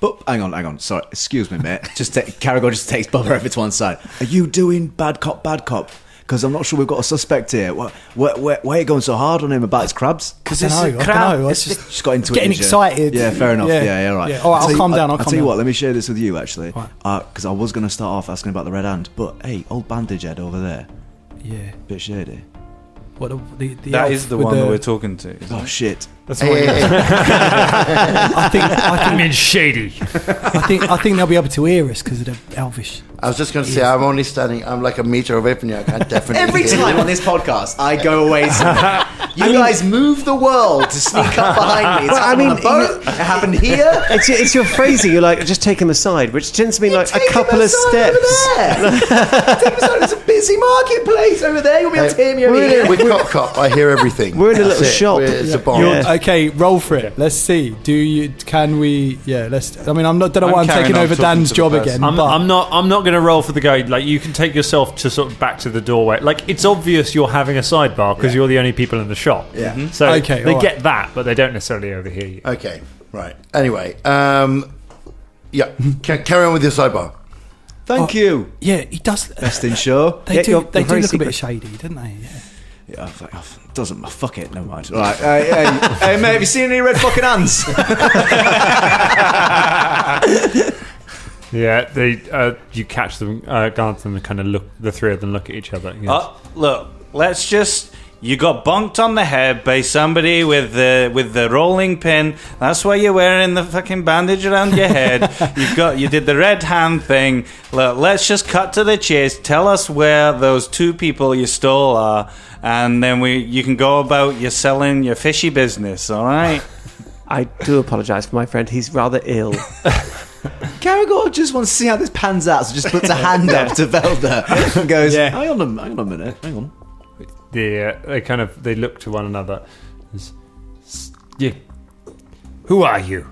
Speaker 5: But hang on. Sorry, excuse me, mate. Caragor just takes Bubba over to one side. Are you doing bad cop? Because I'm not sure we've got a suspect here. Why are you going so hard on him about his crabs?
Speaker 1: Because it's a crab. I just
Speaker 5: got into
Speaker 1: getting
Speaker 5: it.
Speaker 1: excited.
Speaker 5: Yeah, fair enough. Yeah, right.
Speaker 1: Yeah. All right, I'll calm down.
Speaker 5: I'll tell you what. Let me share this with you actually.
Speaker 1: Right.
Speaker 5: Because I was going to start off asking about the red hand, but hey, old bandage head over there.
Speaker 1: Yeah.
Speaker 5: Bit shady.
Speaker 1: What the
Speaker 7: That is the one that we're talking to.
Speaker 5: Oh shit.
Speaker 4: That's what
Speaker 1: I think
Speaker 4: mean shady.
Speaker 1: I think they'll be able to hear us because of the elvish.
Speaker 6: I was just going to say, I'm like a meter away from you. I can't definitely
Speaker 5: Every
Speaker 6: hear
Speaker 5: time
Speaker 6: you.
Speaker 5: on this podcast, I go away somewhere. You guys move the world to sneak up behind me. It's happened on a boat. It happened here.
Speaker 2: It's your phrasing. You're like, just take him aside, which tends to mean like a couple of steps.
Speaker 5: Take him aside. It's a busy marketplace over there. You'll be able to hear me over here.
Speaker 6: With Cop, I hear everything.
Speaker 2: We're in a little shop.
Speaker 6: It's a bomb.
Speaker 1: Okay, roll for it. Let's see. Can we? Yeah, let's. I mean, don't know why I'm taking over Dan's job again.
Speaker 4: I'm not going to roll for the guy. Like, you can take yourself to sort of back to the doorway. Like, it's obvious you're having a sidebar because you're the only people in the shop.
Speaker 5: Yeah. Mm-hmm.
Speaker 4: So
Speaker 1: okay,
Speaker 4: they get that, but they don't necessarily overhear you.
Speaker 6: Okay, right. Anyway, carry on with your sidebar.
Speaker 5: Thank you.
Speaker 1: Yeah, he does.
Speaker 5: Best in show.
Speaker 1: They do
Speaker 2: you're
Speaker 1: look
Speaker 2: very
Speaker 1: a
Speaker 2: secret.
Speaker 1: bit shady, don't they? Yeah.
Speaker 5: Yeah, doesn't fuck it. Never mind. Right, hey, mate, have you seen any red fucking hands?
Speaker 4: Yeah, they you catch them, glance them, and kind of look. The three of them look at each other. Yes.
Speaker 7: Look, let's just. You got bonked on the head by somebody with the rolling pin. That's why you're wearing the fucking bandage around your head. You did the red hand thing. Look, let's just cut to the chase. Tell us where those two people you stole are, and then you can go about your selling your fishy business. All right.
Speaker 2: I do apologise for my friend. He's rather ill.
Speaker 5: Caragor just wants to see how this pans out, so just puts a hand up to Velda and goes, hang on a minute, hang on.
Speaker 4: They look to one another. Who are you?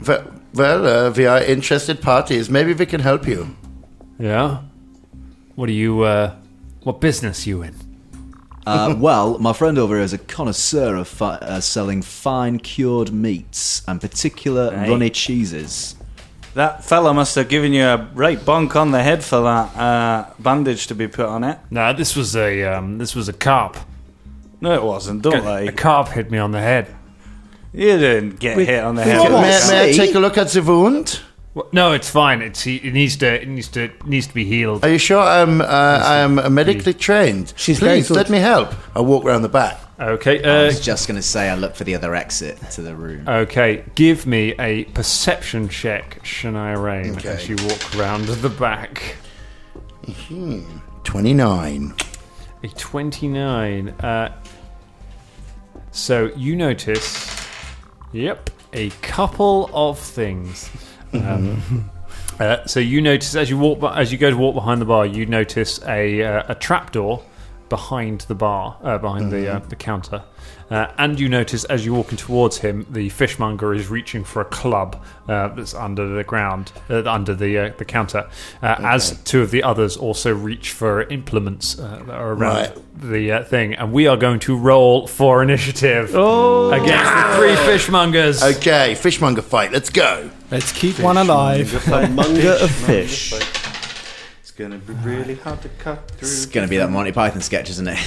Speaker 6: Well, we are interested parties. Maybe we can help you.
Speaker 4: Yeah? What are you, what business you in?
Speaker 5: Well, my friend over here is a connoisseur of selling fine cured meats and particular runny cheeses.
Speaker 7: That fella must have given you a right bonk on the head for that bandage to be put on it.
Speaker 4: No, this was a carp.
Speaker 7: No, it wasn't. Don't lie.
Speaker 4: A carp hit me on the head.
Speaker 7: You didn't get hit on the head.
Speaker 6: May I take a look at the wound?
Speaker 4: No, it's fine. It needs to be healed.
Speaker 6: Are you sure I am medically trained? Please let me help. I'll walk around the back.
Speaker 4: Okay.
Speaker 5: I was just going to say I look for the other exit to the room.
Speaker 4: Okay, give me a perception check, Shania Rain,
Speaker 6: Okay.
Speaker 4: as you walk around the back.
Speaker 6: 29.
Speaker 4: A 29. So you notice, a couple of things. So you notice as you go to walk behind the bar, you notice a trapdoor behind the bar, behind the counter, and you notice as you're walking towards him, the fishmonger is reaching for a club that's under the ground, under the counter, as two of the others also reach for implements that are around the thing. And we are going to roll for initiative against the three fishmongers.
Speaker 6: Okay, fishmonger fight. Let's go.
Speaker 1: Let's keep one alive.
Speaker 2: A monger of fish.
Speaker 7: It's going to be really hard to cut through.
Speaker 5: It's going to be that Monty Python sketch, isn't it?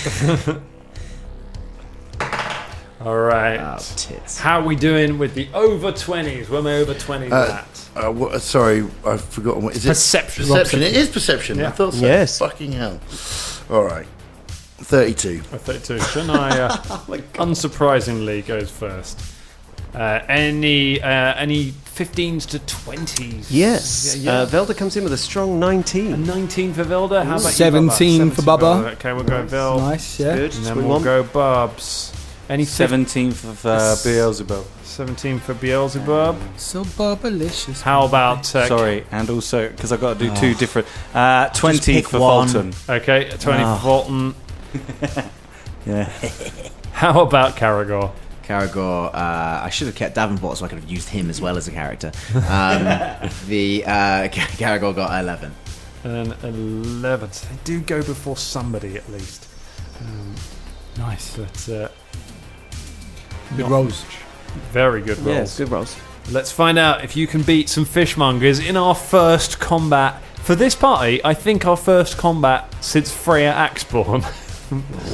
Speaker 4: All right.
Speaker 5: Oh, tits.
Speaker 4: How are we doing with the over 20s? Where am I over 20s at?
Speaker 6: Sorry, I've forgotten. What is it?
Speaker 4: Perception.
Speaker 6: It is perception.
Speaker 4: Yeah.
Speaker 6: I thought so.
Speaker 2: Yes.
Speaker 6: Fucking hell. All right. 32.
Speaker 4: 32. Shania, unsurprisingly, goes first. Any 15s to 20s?
Speaker 2: Yes.
Speaker 4: Yeah.
Speaker 2: Velda comes in with a strong 19.
Speaker 4: A 19 for Velda. How about
Speaker 1: 17
Speaker 4: you,
Speaker 1: for Bubba.
Speaker 4: Okay, we'll go Vel.
Speaker 1: Nice, yeah.
Speaker 2: Good.
Speaker 4: And then
Speaker 2: Swing
Speaker 4: we'll
Speaker 2: one.
Speaker 4: go Bubs. Any
Speaker 7: 17th of Beelzebub.
Speaker 4: 17 for Beelzebub.
Speaker 1: So Bubbalicious.
Speaker 4: How about...
Speaker 7: Sorry, and also, because I've got to do two different... 20
Speaker 5: pick
Speaker 7: for
Speaker 5: one.
Speaker 7: Fulton.
Speaker 4: Okay, 20 for Fulton.
Speaker 7: Yeah.
Speaker 4: How about Caragor?
Speaker 5: Caragor, I should have kept Davenport so I could have used him as well as a character. Caragor got 11.
Speaker 4: And 11. So they do go before somebody at least.
Speaker 1: Nice.
Speaker 4: But
Speaker 1: Good rolls.
Speaker 4: very good rolls.
Speaker 2: Yes, good rolls.
Speaker 4: Let's find out if you can beat some fishmongers in our first combat. For this party, I think our first combat since Freya Axeborn.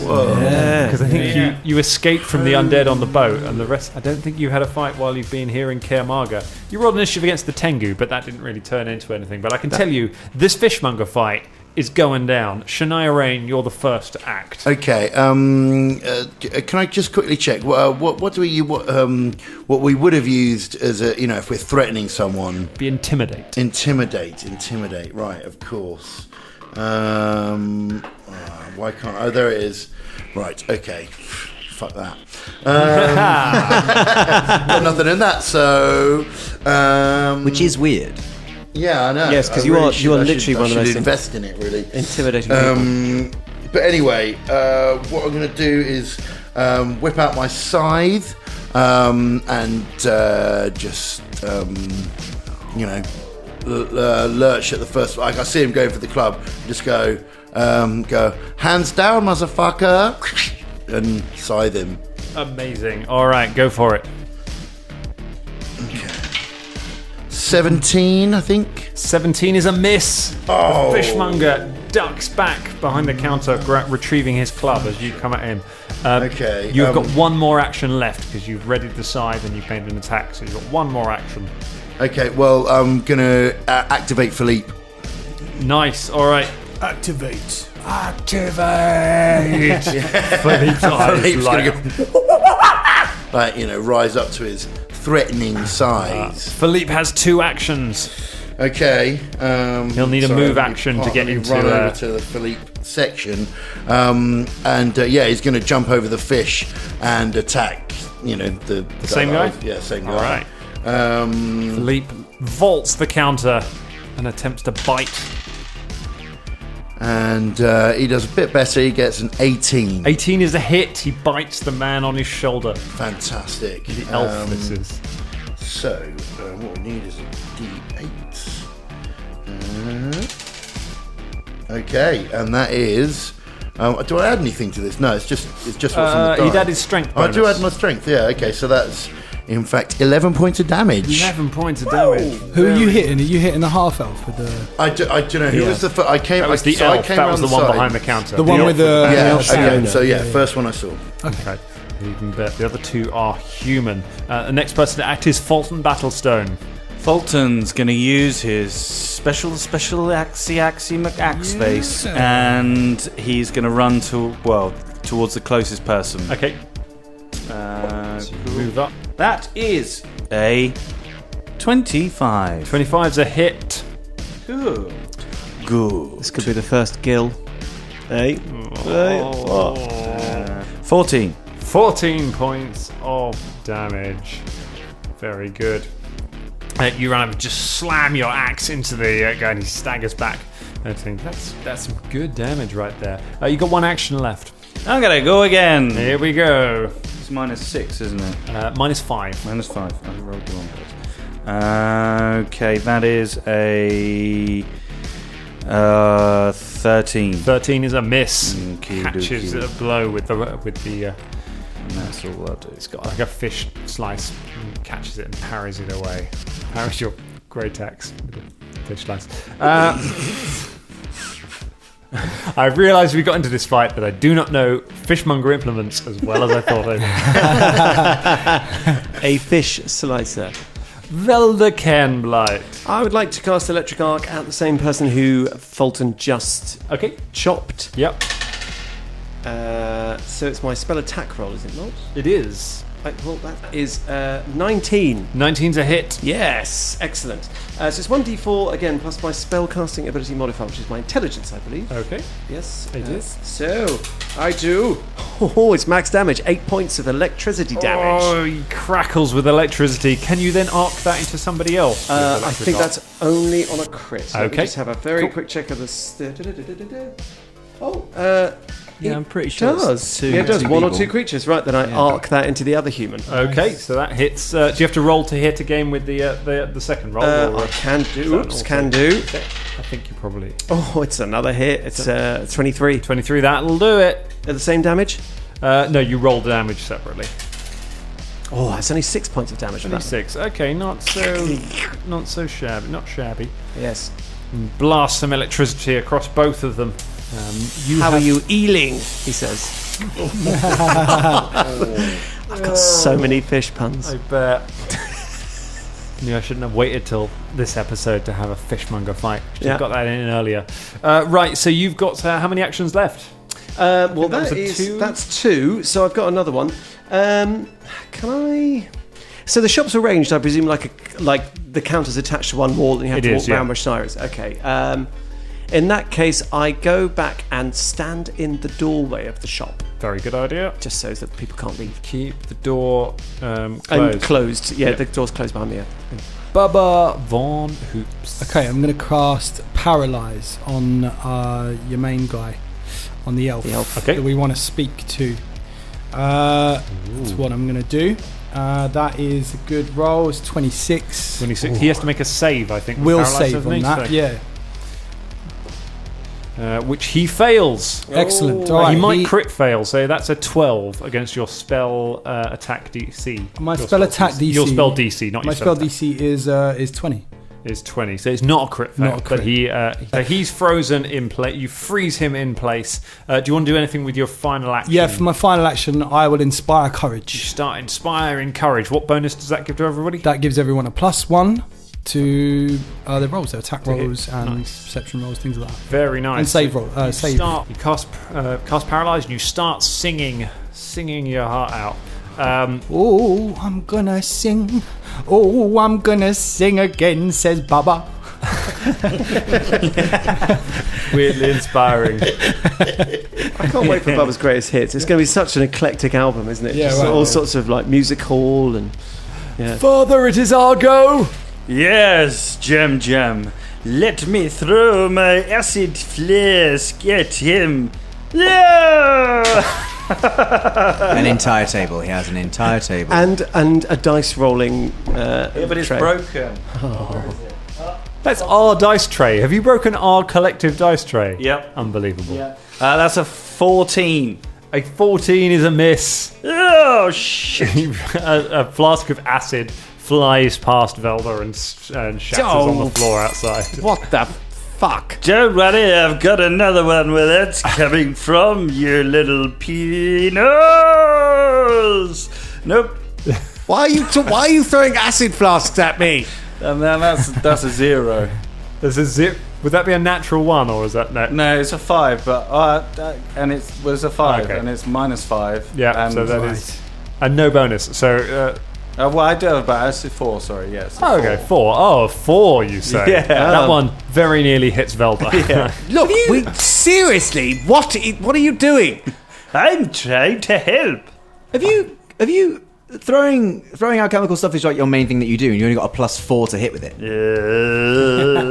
Speaker 6: Whoa.
Speaker 4: Because I think you escaped from the undead on the boat, and the rest. I don't think you had a fight while you've been here in Kaer Marga. You rolled initiative against the Tengu, but that didn't really turn into anything. But I can tell you, this fishmonger fight is going down. Shania Rain, you're the first to act.
Speaker 6: Okay. Can I just quickly check? What we would have used as a, if we're threatening someone?
Speaker 4: Be intimidate.
Speaker 6: Intimidate. Right, of course. Why can't? Oh, there it is. Right. Okay. Fuck that. Got nothing in that. So.
Speaker 5: Which is weird.
Speaker 6: Yeah, I know.
Speaker 2: Yes, because
Speaker 6: I
Speaker 2: you
Speaker 6: really
Speaker 2: are
Speaker 6: should- I
Speaker 2: literally
Speaker 6: should-
Speaker 2: one of
Speaker 6: I
Speaker 2: the
Speaker 6: should
Speaker 2: most
Speaker 6: invest in it, really.
Speaker 2: intimidating people.
Speaker 6: But anyway, what I'm going to do is whip out my scythe and just lurch at the first. Like I see him going for the club, just go hands down, motherfucker, and scythe him.
Speaker 4: Amazing. All right, go for it.
Speaker 6: 17, I think.
Speaker 4: 17 is a miss.
Speaker 6: Oh.
Speaker 4: The fishmonger ducks back behind the counter, retrieving his club as you come at him.
Speaker 6: Okay.
Speaker 4: You've got one more action left because you've readied the scythe and you've made an attack, so you've got one more action.
Speaker 6: Okay, well, I'm going to activate Philippe.
Speaker 4: Nice, alright.
Speaker 1: Activate.
Speaker 4: Philippe's eyes light up.
Speaker 6: Like, rise up to his threatening size.
Speaker 4: Philippe has 2 actions.
Speaker 6: Okay.
Speaker 4: He'll need a move action to get into...
Speaker 6: Run over to the Philippe section. He's going to jump over the fish and attack, the
Speaker 4: same guy?
Speaker 6: Yeah, same guy.
Speaker 4: All right. Philippe vaults the counter and attempts to bite.
Speaker 6: And he does a bit better. He gets an 18.
Speaker 4: 18 is a hit. He bites the man on his shoulder.
Speaker 6: Fantastic.
Speaker 4: The elf this is.
Speaker 6: So, what we need is a D8. Okay, and that is... do I add anything to this? No, it's just what's on the die.
Speaker 4: He'd add his strength bonus.
Speaker 6: I do add my strength, yeah. Okay, so that's, in fact, 11 points of damage.
Speaker 4: 11 points of damage.
Speaker 1: Who are you hitting? Are you hitting the half elf with the...
Speaker 6: I don't know. Who was the first? I came...
Speaker 4: That was the
Speaker 6: so
Speaker 4: elf.
Speaker 6: I came
Speaker 4: That was the
Speaker 6: around
Speaker 4: one
Speaker 6: side.
Speaker 4: behind the counter.
Speaker 1: The one with the...
Speaker 6: Yeah,
Speaker 1: okay.
Speaker 6: okay. So, first one I saw.
Speaker 4: Okay. You can bet the other 2 are human. The next person to act is Fulton Battlestone.
Speaker 7: Fulton's going to use his special axe face, and he's going to run towards the closest person.
Speaker 4: Okay. Move up.
Speaker 7: That is a 25.
Speaker 4: 25's a hit.
Speaker 7: Good.
Speaker 2: This could be the first gill.
Speaker 7: 14.
Speaker 4: 14 points of damage. Very good. You run up and just slam your axe into the guy and he staggers back. I think that's some good damage right there. You got 1 action left.
Speaker 7: I'm going to go again.
Speaker 4: Here we go.
Speaker 7: It's -6, isn't it?
Speaker 4: -5.
Speaker 7: -5. I rolled the wrong bit. Okay, that is a 13.
Speaker 4: 13 is a miss.
Speaker 7: Catches
Speaker 4: a blow with the
Speaker 7: and that's all I'll do.
Speaker 4: It's got like a fish slice, and catches it and parries it away. Parries your great axe with a fish slice. I've realised we got into this fight that I do not know fishmonger implements as well as I thought I did.
Speaker 2: A fish slicer.
Speaker 4: Velda Cairnblight.
Speaker 2: I would like to cast Electric Arc at the same person who Fulton just
Speaker 4: Okay.
Speaker 2: chopped.
Speaker 4: Yep.
Speaker 2: So it's my spell attack roll, is it not?
Speaker 4: It is.
Speaker 2: Well, that is 19.
Speaker 4: 19's a hit.
Speaker 2: Yes, excellent. So it's 1d4 again plus my spell casting ability modifier, which is my intelligence, I believe.
Speaker 4: Okay.
Speaker 2: Yes,
Speaker 4: it is.
Speaker 2: So I do. Oh, it's max damage. 8 points of electricity damage.
Speaker 4: Oh, he crackles with electricity. Can you then arc that into somebody else?
Speaker 2: I think that's only on a crit. Let me
Speaker 4: Okay.
Speaker 2: just have a very quick check of this.
Speaker 5: Yeah, I'm pretty sure
Speaker 2: It does. It does. 1 or 2 creatures. Right, then I arc that into the other human.
Speaker 4: Okay, so that hits. Do you have to roll to hit again with the second roll?
Speaker 2: I can do. Oops, can do.
Speaker 4: Okay. I think you probably.
Speaker 2: Oh, it's another hit. It's 23.
Speaker 4: 23, that'll do it.
Speaker 2: At the same damage?
Speaker 4: No, you roll the damage separately.
Speaker 2: Oh, that's only 6 points of damage.
Speaker 4: 26. Okay, not so shabby. Not shabby.
Speaker 2: Yes.
Speaker 4: Blast some electricity across both of them.
Speaker 2: How are you eeling? He says. I've got so many fish puns.
Speaker 4: I bet. I shouldn't have waited till this episode to have a fishmonger fight. Should have got that in earlier. Right, so you've got how many actions left?
Speaker 2: Well,
Speaker 4: two?
Speaker 2: that's 2. So I've got another one. Can I? So the shop's arranged, I presume, like the counter's attached to one wall, and you have to walk around with Cyrus. Okay. In that case, I go back and stand in the doorway of the shop.
Speaker 4: Very good idea.
Speaker 2: Just so that people can't leave.
Speaker 4: Keep the door closed.
Speaker 2: And closed. Yeah, the door's closed behind me. Yeah.
Speaker 4: Bubba Von Hoops.
Speaker 1: Okay, I'm going to cast Paralyze on your main guy, on the elf.
Speaker 4: Okay.
Speaker 1: That we want to speak to. That's what I'm going to do. That is a good roll. It's 26.
Speaker 4: 26. Ooh. He has to make a save, I think.
Speaker 1: Will save on that, yeah.
Speaker 4: Which he fails.
Speaker 1: Excellent.
Speaker 4: All right, he might crit fail, so that's a 12 against your spell attack DC.
Speaker 1: My spell attack DC.
Speaker 4: Your spell DC, not
Speaker 1: my
Speaker 4: your spell
Speaker 1: DC is 20.
Speaker 4: is 20. So it's not a crit fail.
Speaker 1: Not a crit.
Speaker 4: But he's frozen in place. You freeze him in place. Do you want to do anything with your final action?
Speaker 1: Yeah, for my final action, I will inspire
Speaker 4: You
Speaker 1: courage.
Speaker 4: start inspiring courage. What bonus does that give to everybody?
Speaker 1: That gives everyone a +1 to their rolls, their attack
Speaker 4: To hit.
Speaker 1: rolls and
Speaker 4: Nice.
Speaker 1: perception rolls, things like that.
Speaker 4: Very nice.
Speaker 1: And save roll.
Speaker 4: You
Speaker 1: Save.
Speaker 4: You cast Paralyze, and you start singing your heart out.
Speaker 1: Oh, I'm gonna sing. Oh, I'm gonna sing again, says Baba.
Speaker 4: Weirdly inspiring.
Speaker 2: I can't wait for Bubba's Greatest Hits. It's going to be such an eclectic album, isn't it?
Speaker 1: Yeah,
Speaker 2: Just
Speaker 1: right.
Speaker 2: all sorts of like music hall and
Speaker 4: Father, it is our go.
Speaker 7: Yes, Jem. Let me throw my acid flask at him. Yeah!
Speaker 5: An entire table. He has an entire table.
Speaker 2: and a dice rolling.
Speaker 7: Yeah, but it's
Speaker 2: tray.
Speaker 7: broken.
Speaker 4: That's our dice tray. Have you broken our collective dice tray?
Speaker 7: Yep.
Speaker 4: Unbelievable.
Speaker 7: That's a 14.
Speaker 4: A 14 is a miss.
Speaker 7: Oh, shit.
Speaker 4: A flask of acid flies past Velda and shatters on the floor outside.
Speaker 2: What the fuck?
Speaker 7: Don't worry, I've got another one where that's coming from, you little penis. Nope.
Speaker 2: Why are you throwing acid flasks at me?
Speaker 7: And then that's a 0.
Speaker 4: There's a zip. Would that be a natural 1 or is that
Speaker 7: No, it's a 5, but and it was a 5,
Speaker 4: Okay.
Speaker 7: and it's -5.
Speaker 4: Yeah,
Speaker 7: and
Speaker 4: so that is. And no bonus. So.
Speaker 7: well, I do have, but it's a 4. Sorry, yes.
Speaker 4: Oh, okay, 4. Oh, 4, you say.
Speaker 7: Yeah.
Speaker 4: That one very nearly hits Velda.
Speaker 7: Yeah.
Speaker 2: Look, seriously, what are you doing?
Speaker 7: I'm trying to help.
Speaker 5: Have you throwing alchemical stuff is like your main thing that you do, and you only got a +4 to hit with it.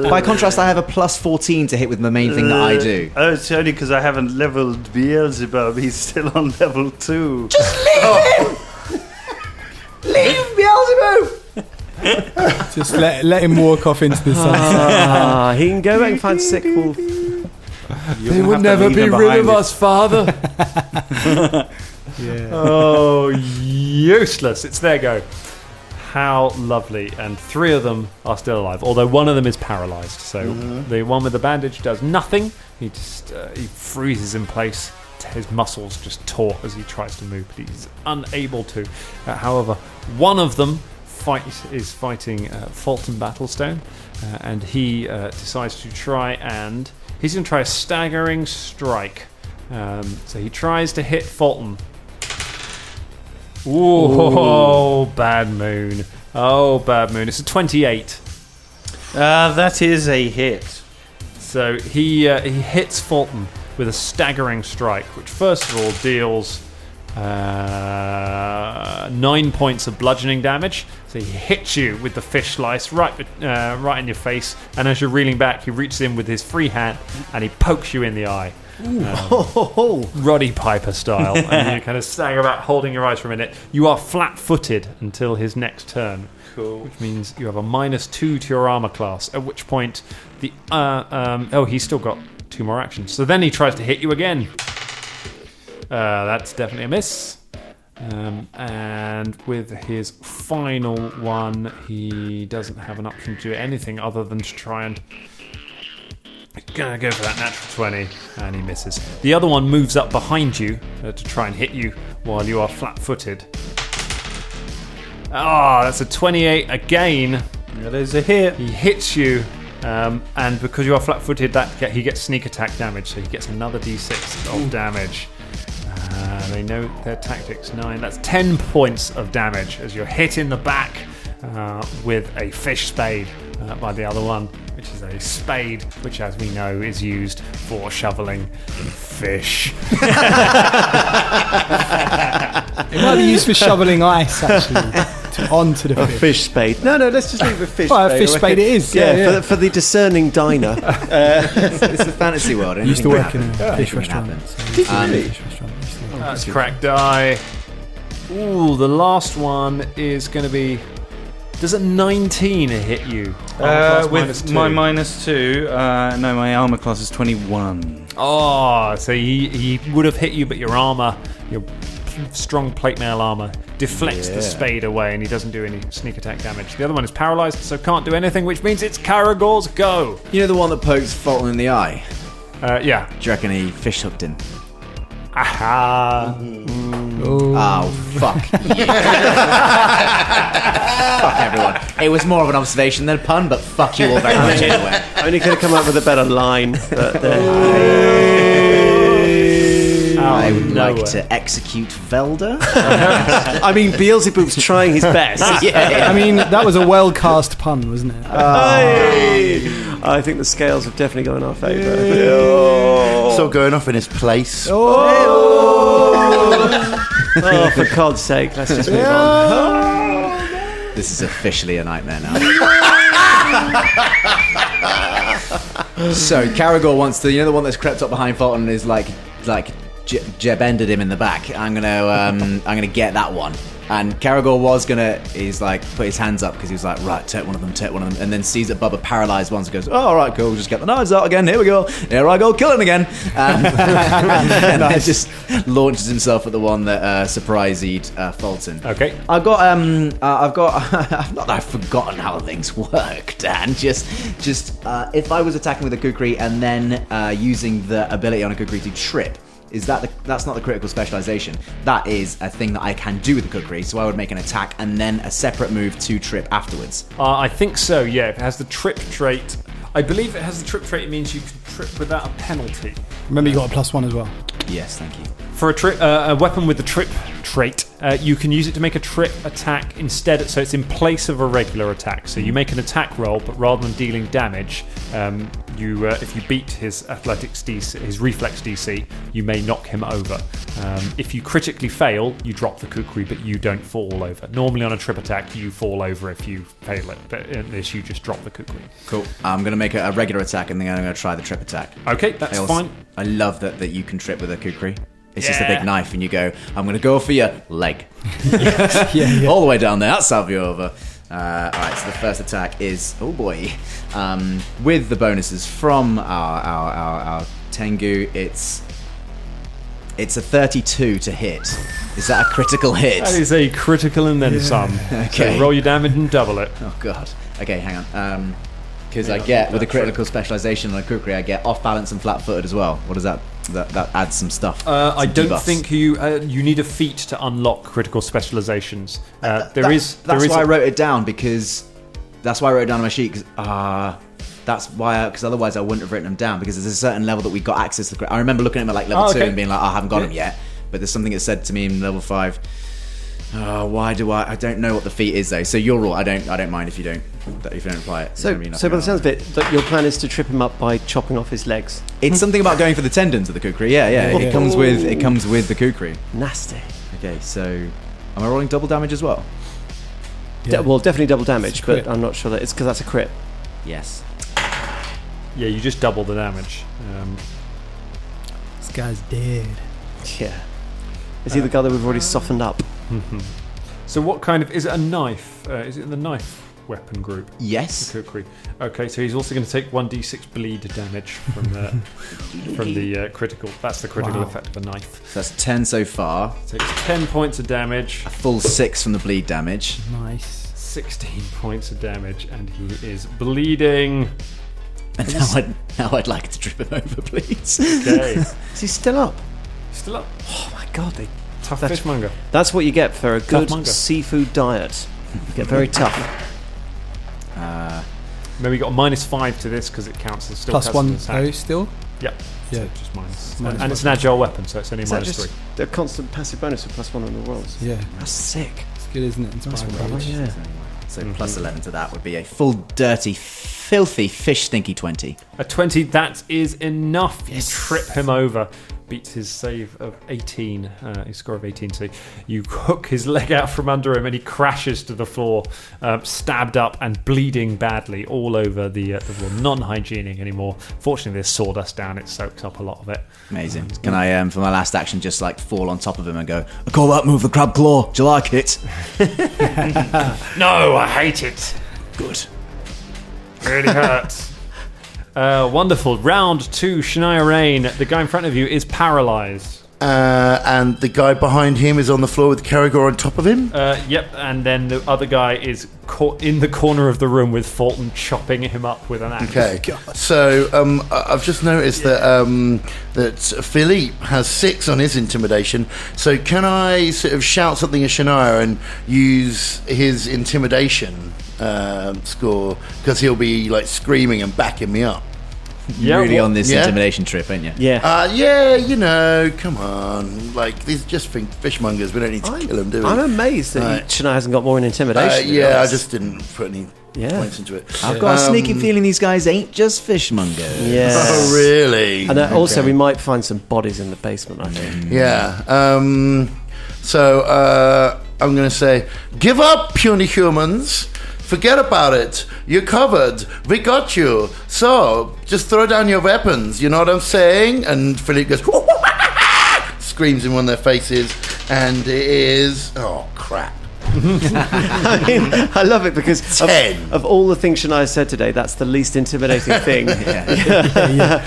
Speaker 5: By contrast, I have a +14 to hit with the main thing that I do.
Speaker 7: Oh, it's only because I haven't leveled Beelzebub. He's still on level 2.
Speaker 5: Just leave him. Leave Beelzebub.
Speaker 1: Just let him walk off into the sunset.
Speaker 2: He can go back and find sick wolf.
Speaker 4: They will never be rid of us, Father.
Speaker 1: Yeah.
Speaker 4: Oh, useless. It's their go. How lovely. And 3 of them are still alive, although one of them is paralyzed. So the one with the bandage does nothing. He just he freezes in place. His muscles just taut as he tries to move, but he's unable to. However, one of them is fighting Fulton Battlestone, and he decides to try and... He's going to try a staggering strike. So he tries to hit Fulton. Ooh, bad moon. Oh, bad moon. It's a 28.
Speaker 7: That is a hit.
Speaker 4: So he hits Fulton with a staggering strike, which first of all deals 9 points of bludgeoning damage. So he hits you with the fish slice right in your face, and as you're reeling back, he reaches in with his free hand and he pokes you in the eye. Roddy Piper style, and you kind of stagger back, holding your eyes for a minute. You are flat-footed until his next turn, which means you have a -2 to your armor class. At which point, he's still got 2 more actions. So then he tries to hit you again. That's definitely a miss. And with his final one, he doesn't have an option to do anything other than to try and... Gonna go for that natural 20, and he misses. The other one moves up behind you to try and hit you while you are flat-footed. That's a 28 again.
Speaker 7: That is a hit.
Speaker 4: He hits you, and because you are flat-footed, he gets sneak attack damage, so he gets another d6 of damage. They know their tactics. 9. That's 10 points of damage as you're hit in the back with a fish spade by the other one, which is a spade, which, as we know, is used for shoveling fish.
Speaker 1: It might be used for shoveling ice, actually, onto the
Speaker 2: A
Speaker 1: fish.
Speaker 2: fish spade. No, let's just leave a fish
Speaker 1: Well,
Speaker 2: spade.
Speaker 1: a fish spade it is. Yeah.
Speaker 2: For the discerning diner.
Speaker 5: It's a fantasy world.
Speaker 1: I used to work in a fish
Speaker 5: Anything can
Speaker 1: restaurant.
Speaker 5: happen.
Speaker 1: Fish restaurant.
Speaker 4: That's cracked die. Ooh, the last one is going to be... Does a 19 hit you?
Speaker 7: With my -2, no, my armor class is 21.
Speaker 4: Oh, so he would have hit you, but your armor, your strong plate mail armor, deflects the spade away, and he doesn't do any sneak attack damage. The other one is paralyzed, so can't do anything, which means it's Caragor's go.
Speaker 5: You know the one that pokes Fulton in the eye?
Speaker 4: Yeah.
Speaker 5: Do you reckon he fish hooked him?
Speaker 4: Aha.
Speaker 5: Oh, fuck. Fuck everyone. It was more of an observation than a pun, but fuck you all very much anyway.
Speaker 2: Only could have come up with a better line. But,
Speaker 5: I would like to execute Velda.
Speaker 2: I mean, Beelzebub's trying his best.
Speaker 1: I mean, that was a well-cast pun, wasn't it?
Speaker 2: I think the scales have definitely gone in our favour.
Speaker 6: It's all going off in his place.
Speaker 2: Oh, for God's sake, let's just move on.
Speaker 5: This is officially a nightmare now. So, Caragor wants to, the one that's crept up behind Fulton is like Jeb-ended him in the back. I'm gonna get that one. And Caragor he's like, put his hands up because he was like, right, take one of them, and then sees that Bubba paralyzed once and goes, oh, all right, cool, just get the knives out again, here we go, here I go, killing again. And then just launches himself at the one that surprised Fulton.
Speaker 4: Okay.
Speaker 5: I've forgotten how things work, Dan. Just if I was attacking with a kukri and then using the ability on a kukri to trip, that's not the critical specialization. That is a thing that I can do with the kukri, so I would make an attack and then a separate move to trip afterwards.
Speaker 4: I think so, yeah. If it has the trip trait, I believe it has the trip trait, it means you can trip without a penalty.
Speaker 1: Remember, you got a +1 as well.
Speaker 5: Yes, thank you.
Speaker 4: For a weapon with the trip trait, you can use it to make a trip attack instead, so it's in place of a regular attack. So you make an attack roll, but rather than dealing damage, if you beat his athletics DC, his reflex DC, you may knock him over. If you critically fail, you drop the kukri, but you don't fall over. Normally on a trip attack, you fall over if you fail it, but in this, you just drop the kukri.
Speaker 5: Cool. I'm going to make a regular attack, and then I'm going to try the trip attack.
Speaker 4: Okay, that's fine.
Speaker 5: I love that you can trip with a kukri. It's just a big knife, and you go, I'm going to go for your leg. Yeah. All the way down there. That's salve you over. Alright, so the first attack is, oh boy, with the bonuses from our Tengu, it's a 32 to hit. Is that a critical hit?
Speaker 4: That is a critical and then some.
Speaker 5: Okay.
Speaker 4: So roll your damage and double it.
Speaker 5: Oh god. Okay, hang on. Because I get, with a critical specialization on a kukri, I get off balance and flat-footed as well. What does that adds some stuff?
Speaker 4: I don't
Speaker 5: debuffs.
Speaker 4: think you need a feat to unlock critical specializations. That's
Speaker 5: why I wrote it down, because that's why I wrote it down on my sheet. That's why, because otherwise I wouldn't have written them down, because there's a certain level that we got access to. I remember looking at them at like level 2 and being like, I haven't got them yet. But there's something that said to me in level 5. Why do I don't know what the feat is though. So you're right. I don't mind if you don't apply it.
Speaker 2: So by the sounds of it, your plan is to trip him up by chopping off his legs.
Speaker 5: It's something about going for the tendons of the kukri. Yeah. It comes with the kukri.
Speaker 2: Nasty.
Speaker 5: Okay, so am I rolling double damage as well?
Speaker 2: Yeah. Well, definitely double damage, but I'm not sure that it's because that's a crit.
Speaker 5: Yes.
Speaker 4: Yeah, you just double the damage.
Speaker 1: This guy's dead.
Speaker 2: Yeah. Is he the guy that we've already softened up?
Speaker 4: So what kind of... Is it a knife? Is it in the knife weapon group?
Speaker 5: Yes.
Speaker 4: The kukri. Okay, so he's also going to take 1d6 bleed damage from the critical. That's the critical effect of a knife.
Speaker 5: So that's 10 so far.
Speaker 4: Takes 10 points of damage.
Speaker 5: A full 6 from the bleed damage.
Speaker 1: Nice.
Speaker 4: 16 points of damage, and he is bleeding.
Speaker 5: And now I'd like to trip him over, please.
Speaker 4: Okay.
Speaker 2: Is he still up?
Speaker 4: Still up.
Speaker 2: Oh my god,
Speaker 4: Tough fishmonger.
Speaker 2: That's what you get for a good
Speaker 4: monger.
Speaker 2: seafood diet. You get very tough.
Speaker 4: Maybe you got a -5 to this because it counts as still
Speaker 1: +1
Speaker 4: attack.
Speaker 1: though, still?
Speaker 4: Yep.
Speaker 1: Yeah.
Speaker 4: So just minus.
Speaker 1: Minus
Speaker 4: And it's an agile weapon, so it's only
Speaker 2: Is that
Speaker 4: -3.
Speaker 2: just a constant passive bonus with +1 on the rolls?
Speaker 1: Yeah.
Speaker 2: That's sick.
Speaker 1: It's good, isn't it? Inspiring.
Speaker 2: Yeah.
Speaker 5: So plus 11 to that would be a full, dirty, filthy, fish stinky 20.
Speaker 4: A 20, that is enough. You trip him over. Beats his save of 18, his score of 18. So you hook his leg out from under him and he crashes to the floor, stabbed up and bleeding badly all over the floor. Non-hygienic anymore. Fortunately, there's sawdust down. It soaks up a lot of it.
Speaker 5: Amazing. Can I, for my last action, just like fall on top of him and go, I call that move the crab claw. Do you like it?
Speaker 4: No, I hate it.
Speaker 5: Good.
Speaker 4: Really hurts. Wonderful. Round 2, Shania Rain. The guy in front of you is paralyzed.
Speaker 6: and the guy behind him is on the floor with Caragor on top of him.
Speaker 4: Yep, and then the other guy is in the corner of the room with Fulton chopping him up with an axe.
Speaker 6: Okay, so I've just noticed that Philippe has 6 on his intimidation. So can I sort of shout something at Shania and use his intimidation score, because he'll be like screaming and backing me up?
Speaker 5: Really on this intimidation trip, ain't you?
Speaker 2: Yeah.
Speaker 6: Come on. Like, these are just fishmongers. We don't need to kill them, do we?
Speaker 2: I'm amazed that Shania hasn't got more in intimidation.
Speaker 6: I just didn't put any points into it.
Speaker 5: I've got a sneaky feeling these guys ain't just fishmongers.
Speaker 2: Yeah.
Speaker 6: Oh, really?
Speaker 2: And also, we might find some bodies in the basement, I think.
Speaker 6: Yeah. So, I'm going to say, give up, puny humans. Forget about it. You're covered. We got you. So, just throw down your weapons. You know what I'm saying? And Philippe goes, screams in one of their faces. And it is... Oh, crap.
Speaker 2: I love it because of all the things Shania said today, that's the least intimidating thing.
Speaker 6: Yeah,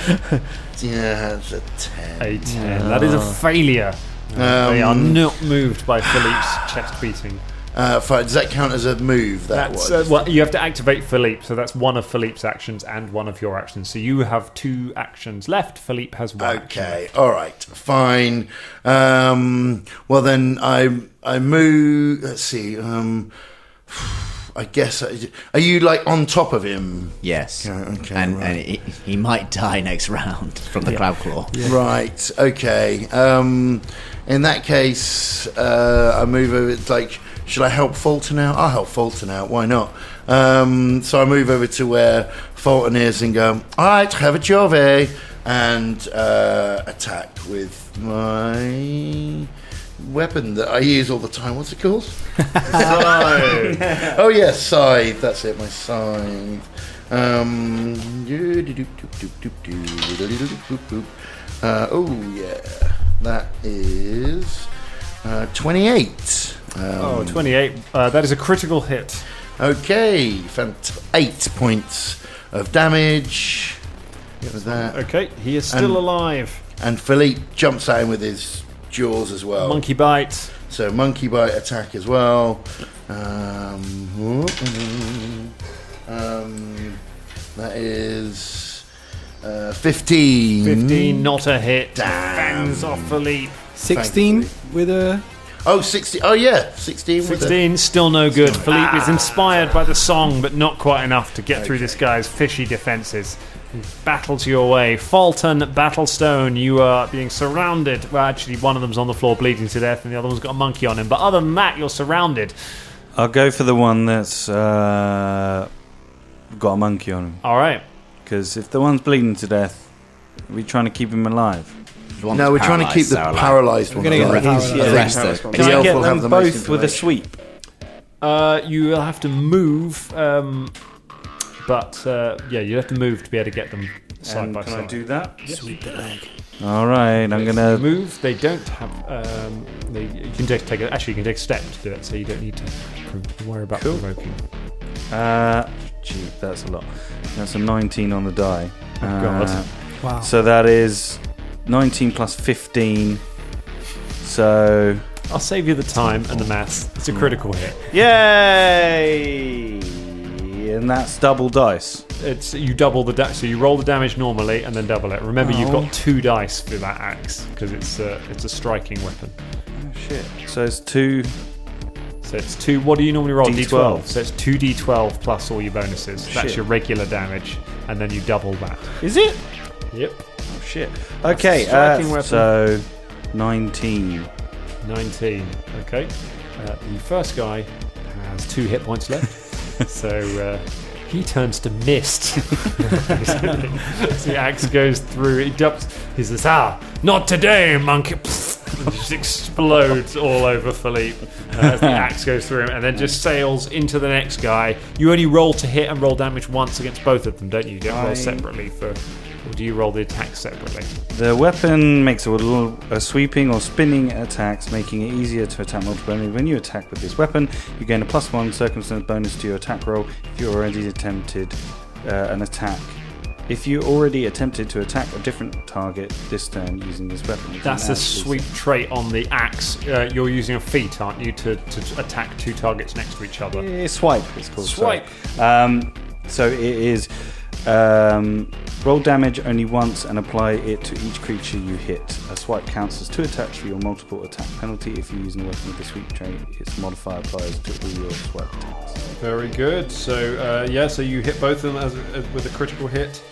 Speaker 6: it's a 10.
Speaker 4: A 10. That is a failure. They are not moved by Philippe's chest beating.
Speaker 6: Fine. Does that count as a move?
Speaker 4: Well, you have to activate Philippe, so that's one of Philippe's actions and one of your actions. So you have 2 actions left. Philippe has 1 action.
Speaker 6: Okay, all right, fine. Well, then I move. Let's see. I guess. Are you like on top of him?
Speaker 5: Yes.
Speaker 6: Okay.
Speaker 5: And he might die next round from the cloud claw.
Speaker 6: Yeah. Right. Okay. In that case, I move over. It's like. Should I help Fulton out? I'll help Fulton out. Why not? So I move over to where Fulton is and go, all right, have a Jove, and attack with my weapon that I use all the time. What's it called? Scythe. Oh, yes, scythe. That's it, my scythe. Oh, yeah. That is 28.
Speaker 4: 28. That is a critical hit.
Speaker 6: Okay, 8 points of damage. With that.
Speaker 4: Okay, he is still alive.
Speaker 6: And Philippe jumps at him with his jaws as well.
Speaker 4: Monkey bite.
Speaker 6: So monkey bite attack as well. That is 15.
Speaker 4: 15, not a hit.
Speaker 6: Damn.
Speaker 4: Fends off Philippe.
Speaker 1: 16 with a...
Speaker 6: Oh, 16. Oh, yeah. 16.
Speaker 4: 16, still no good. Philippe is inspired by the song, but not quite enough to get through this guy's fishy defences. He battles your way. Fulton, Battlestone, you are being surrounded. Well, actually, one of them's on the floor bleeding to death, and the other one's got a monkey on him. But other than that, you're surrounded.
Speaker 7: I'll go for the one that's got a monkey on him.
Speaker 4: All right.
Speaker 7: Because if the one's bleeding to death, are we trying to keep him alive?
Speaker 6: No, we're trying to keep the paralysed one.
Speaker 1: We're going to get
Speaker 5: arrested.
Speaker 7: Can I get them both with a sweep?
Speaker 4: You will have to move, but you have to move to be able to get them side by side.
Speaker 7: Can I do that?
Speaker 1: Sweep the leg.
Speaker 7: All right, I'm gonna
Speaker 4: move. They don't have. You can just take. Actually, you can take a step to do it, so you don't need to worry about provoking.
Speaker 7: Gee, that's a lot. That's a 19 on the die.
Speaker 4: Oh God!
Speaker 1: Wow.
Speaker 7: So that is 19 plus 15. So
Speaker 4: I'll save you the time and the maths. It's a critical hit.
Speaker 7: Yay! And that's double dice.
Speaker 4: It's you double the damage. So you roll the damage normally and then double it. Remember, you've got 2 dice for that axe because it's a striking weapon.
Speaker 7: Oh shit! So it's 2.
Speaker 4: So it's 2. What do you normally roll?
Speaker 7: D12.
Speaker 4: So it's 2d12 plus all your bonuses.
Speaker 7: Shit.
Speaker 4: That's your regular damage, and then you double that.
Speaker 7: Is it?
Speaker 4: Yep.
Speaker 7: Oh shit! Okay,
Speaker 4: striking weapon.
Speaker 7: So 19.
Speaker 4: 19. Okay. The first guy has 2 hit points left. So he turns to mist. The axe goes through. He dumps. He says, not today, monkey. It just explodes all over Philippe as the axe goes through him and then just sails into the next guy. You only roll to hit and roll damage once against both of them, don't you? You don't roll separately or do you roll the attacks separately?
Speaker 7: The weapon makes a sweeping or spinning attacks, making it easier to attack multiple enemies. When you attack with this weapon, you gain a +1 circumstance bonus to your attack roll if you already attempted an attack If you already attempted to attack a different target this turn using this weapon, you can
Speaker 4: That's a
Speaker 7: add
Speaker 4: sweep trait on the axe. You're using a feat, aren't you, to attack 2 targets next to each other?
Speaker 7: Swipe, it's called.
Speaker 4: Swipe.
Speaker 7: So it is roll damage only once and apply it to each creature you hit. A swipe counts as 2 attacks for your multiple attack penalty. If you're using a weapon with the sweep trait, its modifier applies to all your swipe attacks.
Speaker 4: Very good. So so you hit both of them as with a critical hit.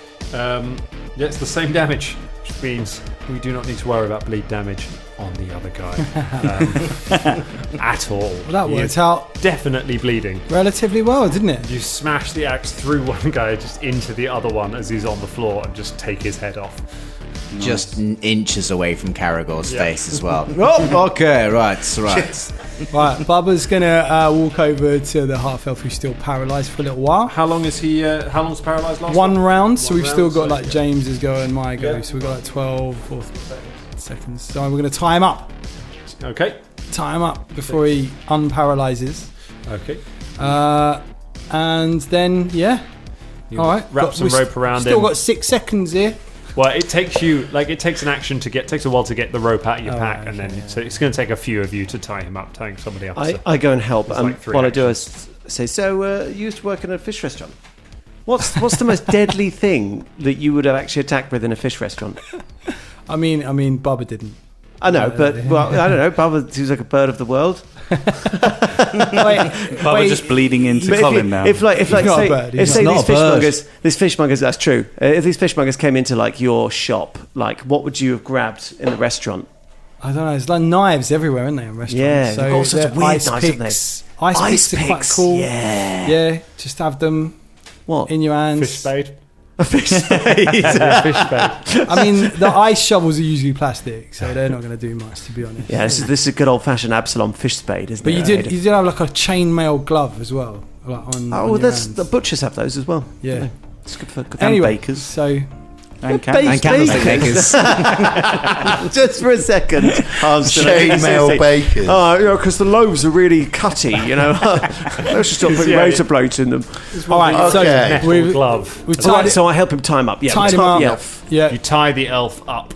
Speaker 4: It's the same damage, which means we do not need to worry about bleed damage on the other guy at all.
Speaker 1: Well, that worked out
Speaker 4: definitely bleeding
Speaker 1: relatively well, didn't it?
Speaker 4: You smash the axe through one guy just into the other one as he's on the floor and just take his head off.
Speaker 5: Nice. Just inches away from Caragor's face as well. Oh, okay, right.
Speaker 1: Right, Bubba's gonna walk over to the half elf who's still paralysed for a little while.
Speaker 4: How long is he? How long's paralysed last?
Speaker 1: One round, so we've still got
Speaker 4: so
Speaker 1: James's go and my go, so we've got 12 or seconds. So we're gonna tie him up.
Speaker 4: Okay.
Speaker 1: Tie him up before he unparalyzes.
Speaker 4: Okay.
Speaker 1: And then all right.
Speaker 4: Wrap some rope around him.
Speaker 1: Still got 6 seconds here.
Speaker 4: Well, it takes an action to takes a while to get the rope out of your pack, and then so it's going to take a few of you to tie him up, tying somebody up.
Speaker 2: I go and help, and what I do
Speaker 4: actions.
Speaker 2: is say, so you used to work in a fish restaurant. What's the most deadly thing that you would have actually attacked with in a fish restaurant?
Speaker 1: I mean, Bubba didn't.
Speaker 2: I know, but I don't know. Bubba seems like a bird of the world.
Speaker 7: Bubba just bleeding into Colin now.
Speaker 2: If these fishmongers, that's true. If these fishmongers came into your shop, what would you have grabbed in the restaurant?
Speaker 1: I don't know. There's knives everywhere, isn't there, in restaurants?
Speaker 2: Yeah,
Speaker 1: so
Speaker 2: they've got all sorts of weird
Speaker 1: ice
Speaker 2: knives,
Speaker 1: picks. Ice picks are quite cool.
Speaker 2: Yeah,
Speaker 1: just have them in your hands.
Speaker 4: Fish spade.
Speaker 2: A fish spade.
Speaker 4: Fish spade.
Speaker 1: I mean, the ice shovels are usually plastic, so they're not going to do much, to be honest.
Speaker 2: Yeah, this is a good old-fashioned Absalom fish spade, isn't it?
Speaker 1: But you did have a chainmail glove as well.
Speaker 2: The butchers have those as well.
Speaker 1: Yeah.
Speaker 2: It's good for
Speaker 1: bakers. So...
Speaker 5: And candlestick makers.
Speaker 2: Just for a second.
Speaker 6: Chainmail bakers.
Speaker 2: Because the loaves are really cutty, Let's just stop putting razor blades in them.
Speaker 1: All right,
Speaker 6: okay.
Speaker 4: So we've glove.
Speaker 2: So I help him tie him up. Yeah,
Speaker 1: tied him up.
Speaker 2: The elf.
Speaker 1: Yeah.
Speaker 4: You tie the elf up.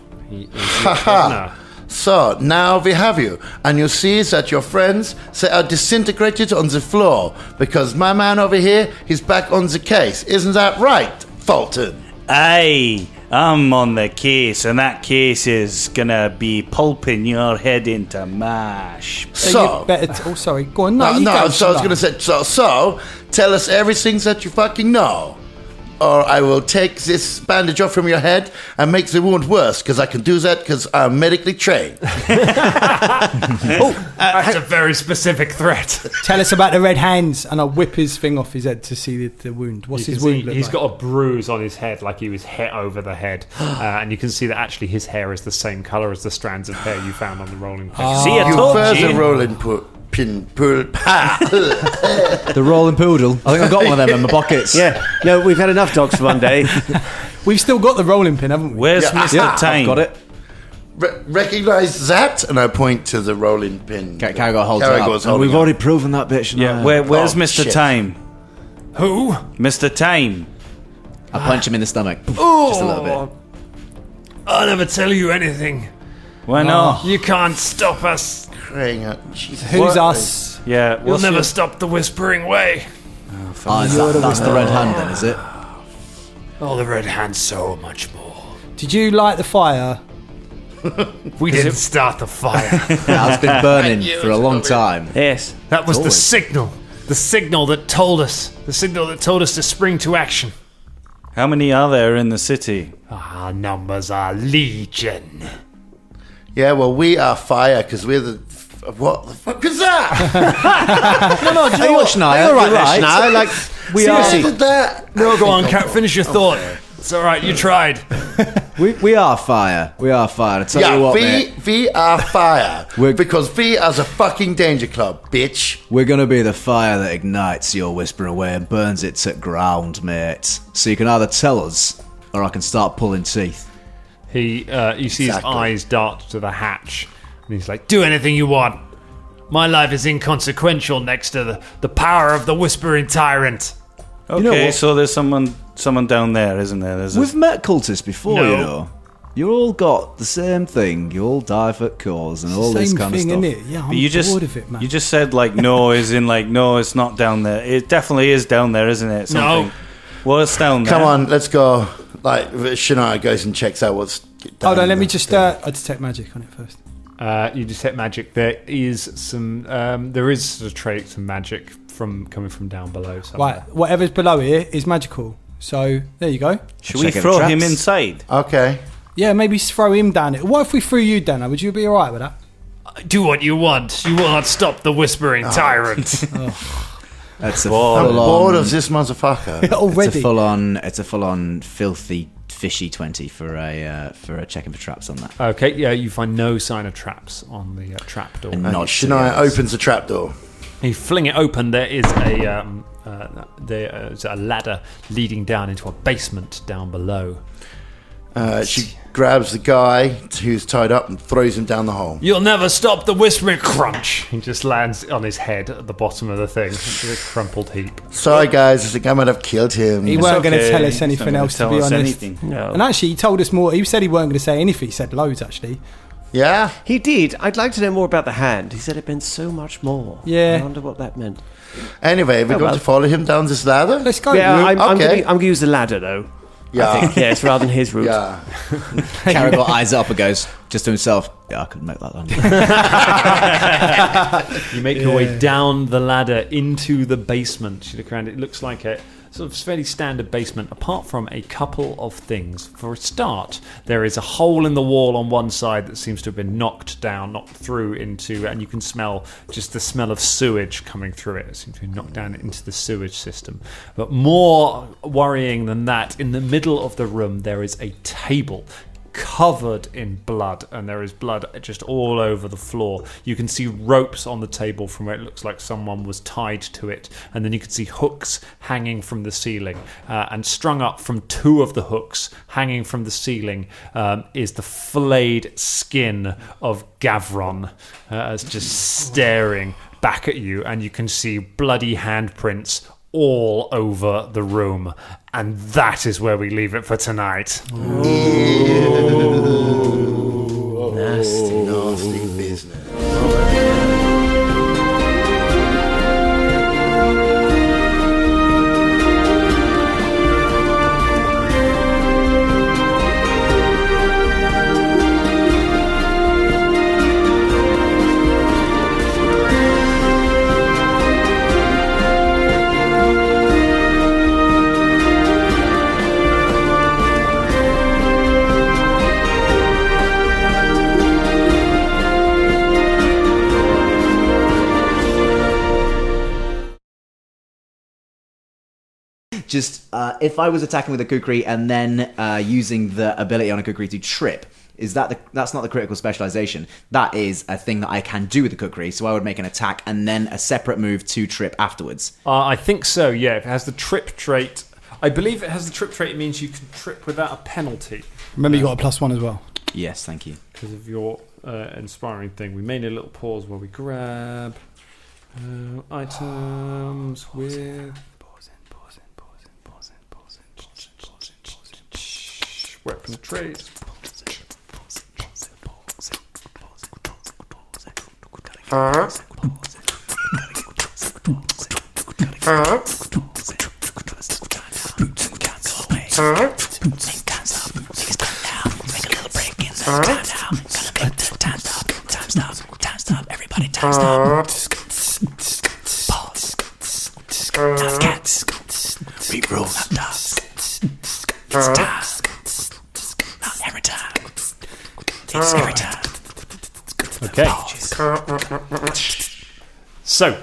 Speaker 6: So now we have you, and you see that your friends are disintegrated on the floor because my man over here, he's back on the case. Isn't that right, Fulton?
Speaker 7: Aye, I'm on the case, and that case is gonna be pulping your head into mash.
Speaker 6: So,
Speaker 1: sorry, go on.
Speaker 6: So I was gonna say, so tell us everything that you fucking know, or I will take this bandage off from your head and make the wound worse, because I can do that because I'm medically trained.
Speaker 4: That's a very specific threat.
Speaker 1: Tell us about the red hands, and I'll whip his thing off his head to see the wound. What's his wound look
Speaker 4: He's
Speaker 1: like?
Speaker 4: got a bruise on his head, like he was hit over the head, and you can see that actually his hair is the same colour as the strands of hair you found on the rolling pin.
Speaker 7: See, I
Speaker 6: You
Speaker 7: told
Speaker 6: first
Speaker 7: you.
Speaker 6: a rolling
Speaker 5: The rolling poodle. I think I've got one of them in my pockets.
Speaker 2: Yeah. No, we've had enough dogs for one day.
Speaker 1: We've still got the rolling pin, haven't we?
Speaker 7: Where's Mr. Time?
Speaker 5: I've got it.
Speaker 6: Recognise that, and I point to the rolling pin.
Speaker 5: Caragor holds it
Speaker 6: Caragor's
Speaker 5: up.
Speaker 6: holding
Speaker 5: We've
Speaker 6: it.
Speaker 5: already proven that bitch.
Speaker 7: Yeah, where's Mr.
Speaker 6: shit.
Speaker 7: Time?
Speaker 4: Who?
Speaker 7: Mr. Time.
Speaker 5: I punch him in the stomach. Just a little bit.
Speaker 4: I'll never tell you anything.
Speaker 7: Why not?
Speaker 4: You can't stop us.
Speaker 6: Crying out, Jesus.
Speaker 1: Who's us?
Speaker 7: Yeah,
Speaker 4: You'll never stop the Whispering Way.
Speaker 5: That's the red hand then, is it?
Speaker 4: Oh, the Red Hand's so much more.
Speaker 1: Did you light the fire?
Speaker 4: We didn't start the fire.
Speaker 5: It's been burning for a long time.
Speaker 2: Yes.
Speaker 4: That was the signal. The signal that told us. The signal that told us to spring to action.
Speaker 7: How many are there in the city?
Speaker 4: Our numbers are legion.
Speaker 6: Yeah, well, we are fire because we're the. What the fuck is that?
Speaker 5: No, do you know what, Shania?
Speaker 2: You're right,
Speaker 5: You're right.
Speaker 2: Shania. We are.
Speaker 6: Seriously, did that?
Speaker 4: No, go on, Cat. Finish your thought. It's all right. You tried.
Speaker 5: We are fire. We are fire. I tell you what, mate.
Speaker 6: we are fire.
Speaker 5: We're-
Speaker 6: because we are the fucking Danger Club, bitch.
Speaker 5: We're gonna be the fire that ignites your Whisper away and burns it to ground, mate. So you can either tell us, or I can start pulling teeth.
Speaker 4: You see his
Speaker 6: Exactly.
Speaker 4: eyes dart to the hatch, and he's like, "Do anything you want. My life is inconsequential next to the power of the Whispering Tyrant."
Speaker 7: Okay,
Speaker 5: know what?
Speaker 7: so there's someone someone down there, isn't there?
Speaker 5: We've met cultists before, you know. You all got the same thing. You all die for cause and all this kind of stuff.
Speaker 1: Same thing, innit? Yeah, I'm bored of it, man.
Speaker 7: You just said, like, no, as in, like, no, it's not down there. It definitely is down there, isn't it? Something.
Speaker 4: No.
Speaker 7: What's down there?
Speaker 6: Come on, let's go. Like, Shania goes and checks out what's down
Speaker 1: Hold on, let me
Speaker 6: there.
Speaker 1: just... I detect magic on it first.
Speaker 4: You detect magic. There is some a trait, some magic coming from down below. Somewhere.
Speaker 1: Right, whatever's below it is magical. So, there you go.
Speaker 7: Should we throw him inside?
Speaker 6: Okay.
Speaker 1: Yeah, maybe throw him down it. What if we threw you down? Would you be alright with that?
Speaker 4: Do what you want. You will not stop the whispering tyrant.
Speaker 5: That's a
Speaker 6: I'm
Speaker 5: full
Speaker 6: bored
Speaker 5: on.
Speaker 6: of this motherfucker.
Speaker 1: Already.
Speaker 5: It's a full on filthy fishy 20 for a checking for traps on that.
Speaker 4: Okay, yeah, you find no sign of traps on the trapdoor.
Speaker 5: And nod to the
Speaker 6: Shania
Speaker 5: others.
Speaker 6: opens the trapdoor.
Speaker 4: You fling it open. There is a ladder leading down into a basement down below.
Speaker 6: She grabs the guy who's tied up and throws him down the hole.
Speaker 4: You'll never stop the whispering crunch. He just lands on his head at the bottom of the thing. It's a crumpled heap.
Speaker 6: Sorry, guys. I think I might have killed him.
Speaker 1: He weren't going to
Speaker 7: okay.
Speaker 1: tell us
Speaker 7: He's
Speaker 1: anything
Speaker 7: not gonna
Speaker 1: else, to
Speaker 7: tell
Speaker 1: be
Speaker 7: us
Speaker 1: honest.
Speaker 7: anything.
Speaker 2: No.
Speaker 1: And actually, he told us more. He said he weren't going to say anything. He said loads, actually.
Speaker 6: Yeah?
Speaker 2: He did. I'd like to know more about the hand. He said it meant so much more.
Speaker 1: Yeah.
Speaker 2: I wonder what that meant.
Speaker 6: Anyway, we're going to follow him down this ladder?
Speaker 1: Let's go.
Speaker 2: Yeah, I'm
Speaker 6: Okay.
Speaker 2: going to use the ladder, though.
Speaker 6: Yeah.
Speaker 2: I think, yes, rather than his route.
Speaker 6: Yeah.
Speaker 5: Caragor eyes up and goes just to himself. Yeah, I couldn't make that land.
Speaker 4: You make your way down the ladder into the basement. You look around. It looks like a sort of fairly standard basement, apart from a couple of things. For a start, there is a hole in the wall on one side that seems to have been knocked through into, and you can smell just the smell of sewage coming through it. It seems to be knocked down into the sewage system. But more worrying than that, in the middle of the room, there is a table covered in blood, and there is blood just all over the floor. You can see ropes on the table from where it looks like someone was tied to it, and then you can see hooks hanging from the ceiling, and strung up from two of the hooks hanging from the ceiling is the flayed skin of Gavron, as just staring back at you, and you can see bloody handprints all over the room. And that is where we leave it for tonight.
Speaker 6: Nasty, nasty business.
Speaker 5: Just if I was attacking with a kukri and then using the ability on a kukri to trip, that's not the critical specialization. That is a thing that I can do with the kukri. So I would make an attack and then a separate move to trip afterwards.
Speaker 4: I think so, yeah. If it has the trip trait, I believe it has the trip trait, it means you can trip without a penalty.
Speaker 1: Remember, you got a +1 as well.
Speaker 5: Yes, thank you.
Speaker 4: Because of your inspiring thing. We may need a little pause while we grab items with... Weapon traits. Okay. So,